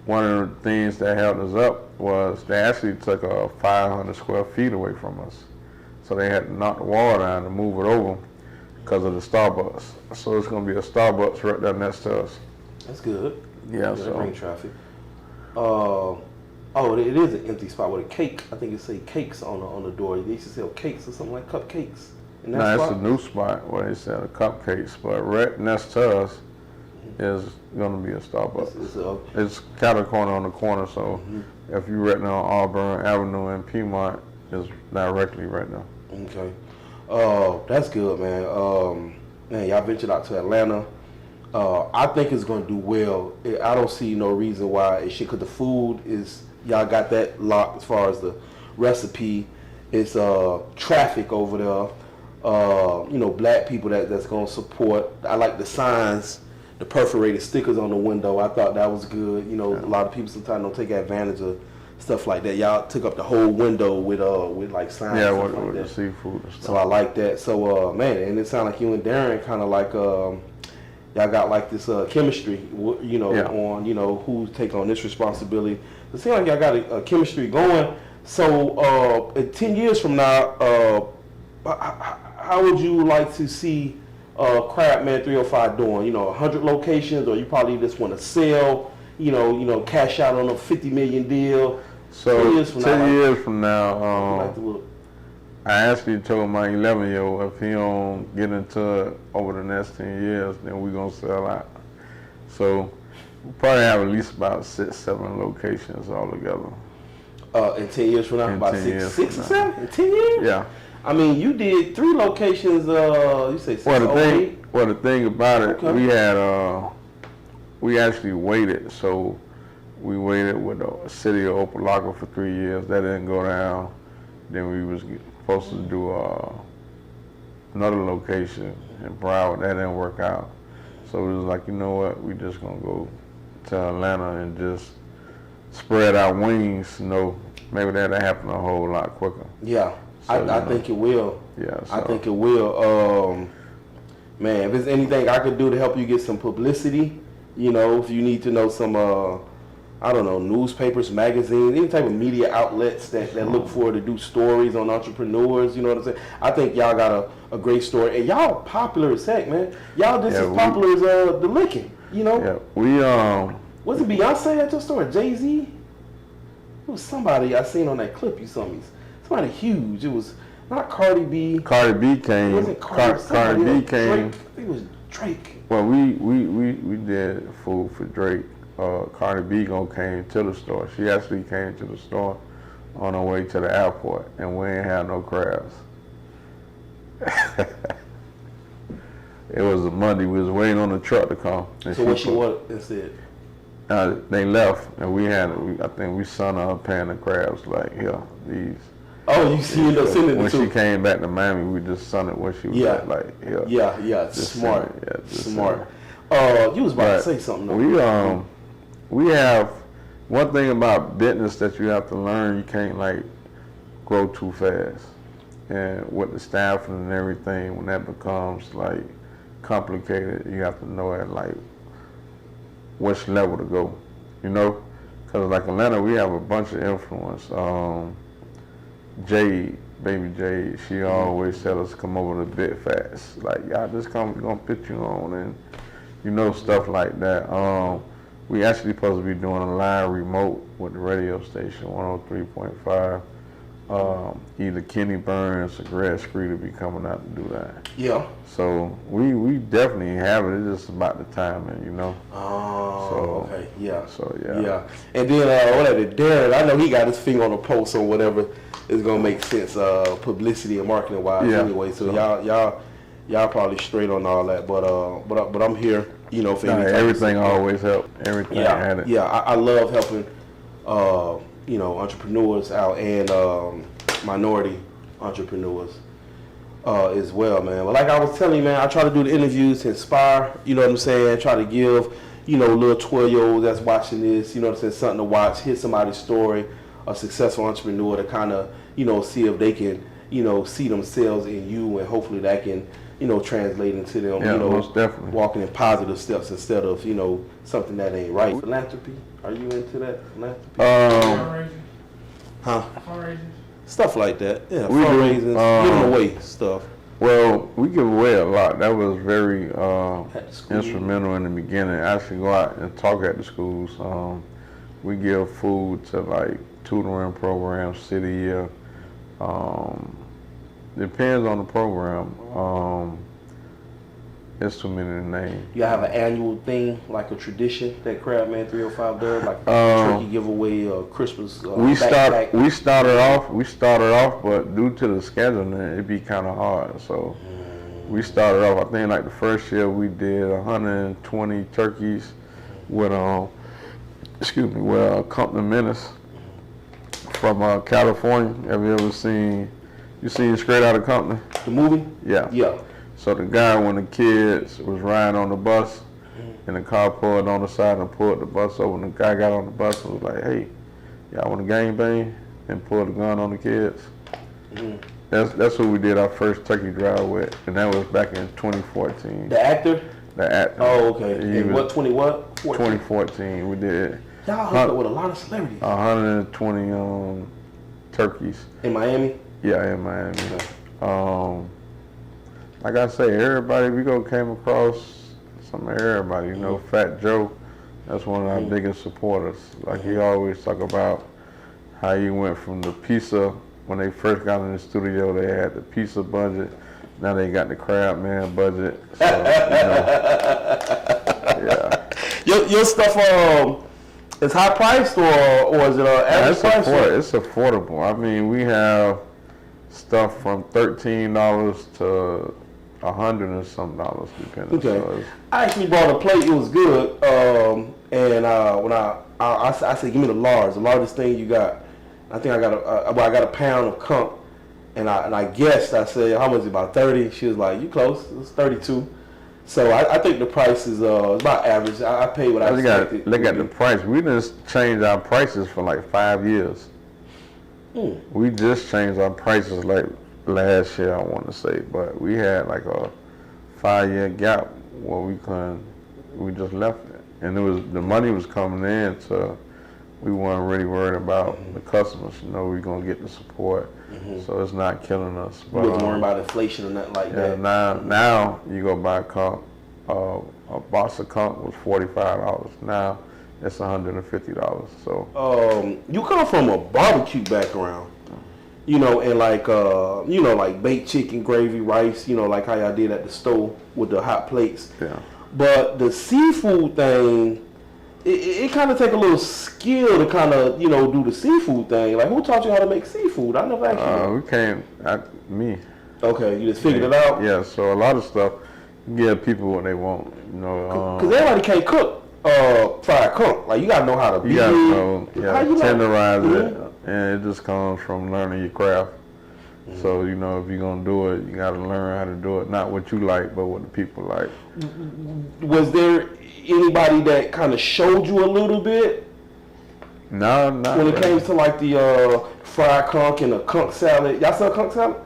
one of the things that held us up was they actually took 500 square feet away from us. So they had to knock the wall down to move it over. because of the Starbucks. So it's gonna be a Starbucks right there next to us. That's good. Yeah, That so bring traffic. Oh, it is an empty spot with a cake. I think it say cakes on the door. They used to sell cakes or something like cupcakes. In that now it's spot? a new spot where they sell the cupcakes, but right next to us is gonna be a Starbucks. It's kind of corner on the corner, so if you're right now on Auburn Avenue in Piedmont, it's directly right now. Okay. That's good, man. Man, y'all ventured out to Atlanta. I think it's gonna do well. I don't see no reason why it should, cause the food is, y'all got that locked as far as the recipe. It's traffic over there. Black people that's gonna support. I like the signs, the perforated stickers on the window. I thought that was good. A lot of people sometimes don't take advantage of stuff like that. Y'all took up the whole window with like signs. Yeah, and stuff with like the that. seafood and stuff. So I like that. So man, and it sounds like you and Darren kind of like y'all got like this chemistry. On who's taking on this responsibility. It seems like y'all got a chemistry going. So 10 years from now, how would you like to see CRABMAN305 doing? 100 locations, or you probably just want to sell? Cash out on a 50 million deal. So 10 years from now, like to look. I actually told my 11-year-old if he don't get into it over the next 10 years, then we're gonna sell out. So we'll probably have at least about 6-7 locations altogether. In 10 years from now, about 6 or 7 in 10 years. Yeah. I mean, you did 3 locations. You say 6 the thing about it, Okay. we actually waited. So we waited with the city of Opelika for 3 years. That didn't go down. Then we was supposed to do another location in Broward. That didn't work out. So it was like, you know what? We just gonna go to Atlanta and just spread our wings. Maybe that'll happen a whole lot quicker. Yeah. So, I think it will. Yeah, I think it will. Man, if there's anything I could do to help you get some publicity, if you need to know some, I don't know, newspapers, magazines, any type of media outlets that look for to do stories on entrepreneurs, you know what I'm saying? I think y'all got a great story. And y'all popular as heck, man. Y'all just as popular as the Licking, Yeah, we Was it Beyonce at your store? Jay-Z? It was somebody I seen on that clip you saw me. Somebody huge. It was not Cardi B. Cardi B came. It wasn't Cardi B came. Drake. I think it was Drake. Well, we did food for Drake. Cardi B came to the store. She actually came to the store on her way to the airport, and we ain't had no crabs. It was a Monday. We was waiting on the truck to come. So what she wanted instead? They left, and I think we sent her a pan of crabs. Like, here, these. Oh, you see, end up sending it when to. she came back to Miami, we just sent it where she was at. Like, here. Yeah, Just smart. send it. Yeah, just Smart. send it. You was about But to say something. Though. We have one thing about business that you have to learn. You can't grow too fast, and with the staffing and everything, when that becomes complicated, you have to know at which level to go. Because Atlanta, we have a bunch of influence. Baby Jade, she always tell us come over to Bit Fast. Y'all just come, we're gonna put you on, and stuff like that. We actually supposed to be doing a live remote with the radio station 103.5. Either Kenny Burns or Greg Scree to be coming out to do that. Yeah. So we definitely have it. It's just about the timing, Oh, So, okay. Yeah. So yeah. Yeah. And then Darren, I know he got his finger on the pulse or whatever is gonna make sense publicity and marketing wise anyway. So y'all probably straight on all that. But I'm here, for everything always help. Everything had it. Yeah, I love helping entrepreneurs out and minority entrepreneurs as well, man. But like I was telling you, man, I try to do the interviews to inspire, you know what I'm saying? Try to give, little 12-year-olds that's watching this, something to watch, hear somebody's story, a successful entrepreneur to kind of, see if they can, see themselves in you, and hopefully that can, translate into them, most definitely. walking in positive steps instead of, something that ain't right. Philanthropy, are you into that? Philanthropy? Fundraising. Stuff like that. Yeah, We do. fundraising, giving away stuff. Well, we give away a lot. That was very At the school. instrumental in the beginning. Actually go out and talk at the schools. We give food to like tutoring programs, city year. Depends on the program. It's too many to name. You have an annual thing, like a tradition that Crabman 305 does, like a turkey giveaway or Christmas. We started off, but due to the scheduling, it'd be kind of hard. So we started off. I think like the first year we did 120 turkeys with Compton Menace from California. Have you ever seen? You seen Straight Outta Compton? The movie? Yeah. Yeah. So the guy, when the kids was riding on the bus, and the car pulled on the side and pulled the bus over, and the guy got on the bus and was like, "Hey, y'all want to gangbang?" and pulled the gun on the kids. That's what we did our first turkey drive with, and that was back in 2014. The actor? The actor. Oh, okay. And was 2014? We did Y'all hooked up with a lot of celebrities. 120 turkeys. In Miami? Yeah, in Miami. Okay. Like I say, everybody we came across some of everybody. You know, Fat Joe, that's one of our biggest supporters. Like he always talk about how he went from the pizza when they first got in the studio. They had the pizza budget. Now they got the CRABMAN budget. So, yeah. Your stuff is high priced or is it average price? It's affordable. I mean, we have stuff from $13 to $100 and some dollars depending. Okay. So I actually bought a plate. It was good. And when I said, give me the large, the largest thing you got. I think I got a pound of conch, and I guessed. I said, how much is it, about 30? She was like, you close. It's 32. So I think the price is about average. I paid what I expected. Look at the price. We just changed our prices for like 5 years. We just changed our prices like last year, I want to say, but we had like a 5-year gap where we just left it, and the money was coming in, so we weren't really worried about the customers. You know, we're gonna get the support, so it's not killing us. But you wasn't worried about inflation or nothing like that. Now you go buy a conch, a box of conch was $45. Now it's $150. So you come from a barbecue background, you know, and like like baked chicken, gravy, rice, you know, like how y'all did at the stove with the hot plates. Yeah. But the seafood thing, it kind of take a little skill to kind of do the seafood thing. Like, who taught you how to make seafood? I never actually. Me. Okay, you just figured it out. Yeah. So a lot of stuff, you give people what they want. You know. Because everybody can't cook fried conch. Like, you gotta know how to beat it. You gotta know, tenderize it, Mm-hmm. and it just comes from learning your craft. So, you know, if you're going to do it, you got to learn how to do it. Not what you like, but what the people like. Was there anybody that kind of showed you a little bit? No, not when it really. came to like the fried conch and the conch salad. Y'all sell conch salad?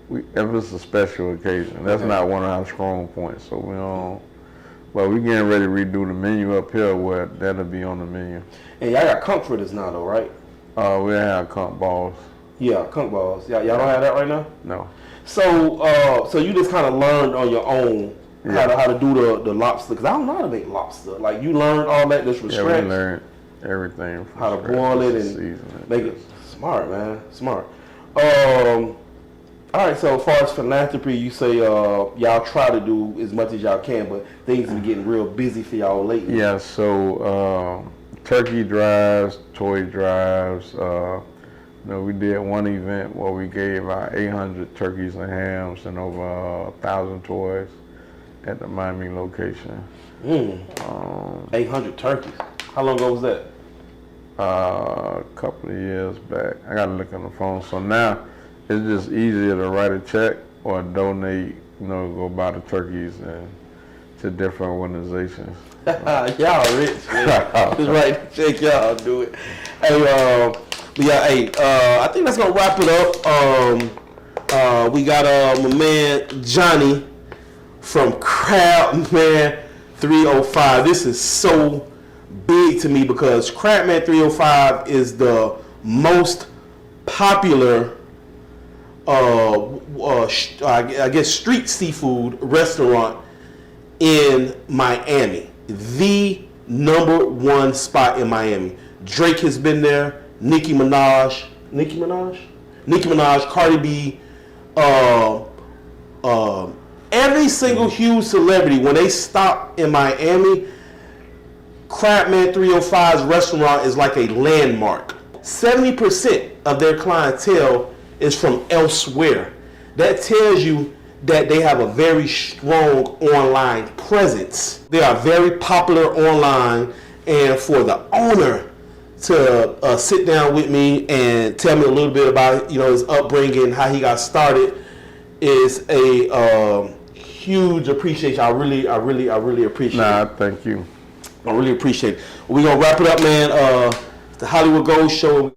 If it's a special occasion. That's not one of our strong points. So we don't. But we getting ready to redo the menu up here where that'll be on the menu. And y'all got conch fritters now though, right? We have conch balls. Yeah, conch balls. Y'all don't have that right now? No. So you just kind of learned on your own how to do the lobster, because I don't know how to make lobster. Like, you learned all that just from scratch. We learned everything from how to scratch, boil it and season it. make it. Smart, man. Smart. All right, so as far as philanthropy, you say y'all try to do as much as y'all can, but things are getting real busy for y'all lately. Yeah, so turkey drives, toy drives. We did one event where we gave out 800 turkeys and hams and over 1,000 toys at the Miami location. 800 turkeys. How long ago was that? A couple of years back. I got to look on the phone. So now it's just easier to write a check or donate, go buy the turkeys and to different organizations. Y'all rich, man. Just write the check, y'all do it. Hey, I think that's gonna wrap it up. We got my man Johnny from CRABMAN305. This is so big to me because CRABMAN305 is the most popular I guess street seafood restaurant in Miami. The #1 spot in Miami. Drake has been there. Nicki Minaj, Cardi B, every single huge celebrity, when they stop in Miami, CRABMAN305's restaurant is like a landmark. 70% of their clientele is from elsewhere. That tells you that they have a very strong online presence. They are very popular online, and for the owner to sit down with me and tell me a little bit about his upbringing, how he got started, is a huge appreciation. I really appreciate it. Nah, thank you. I really appreciate it. We're gonna wrap it up, man. The Hollywood Gold Show.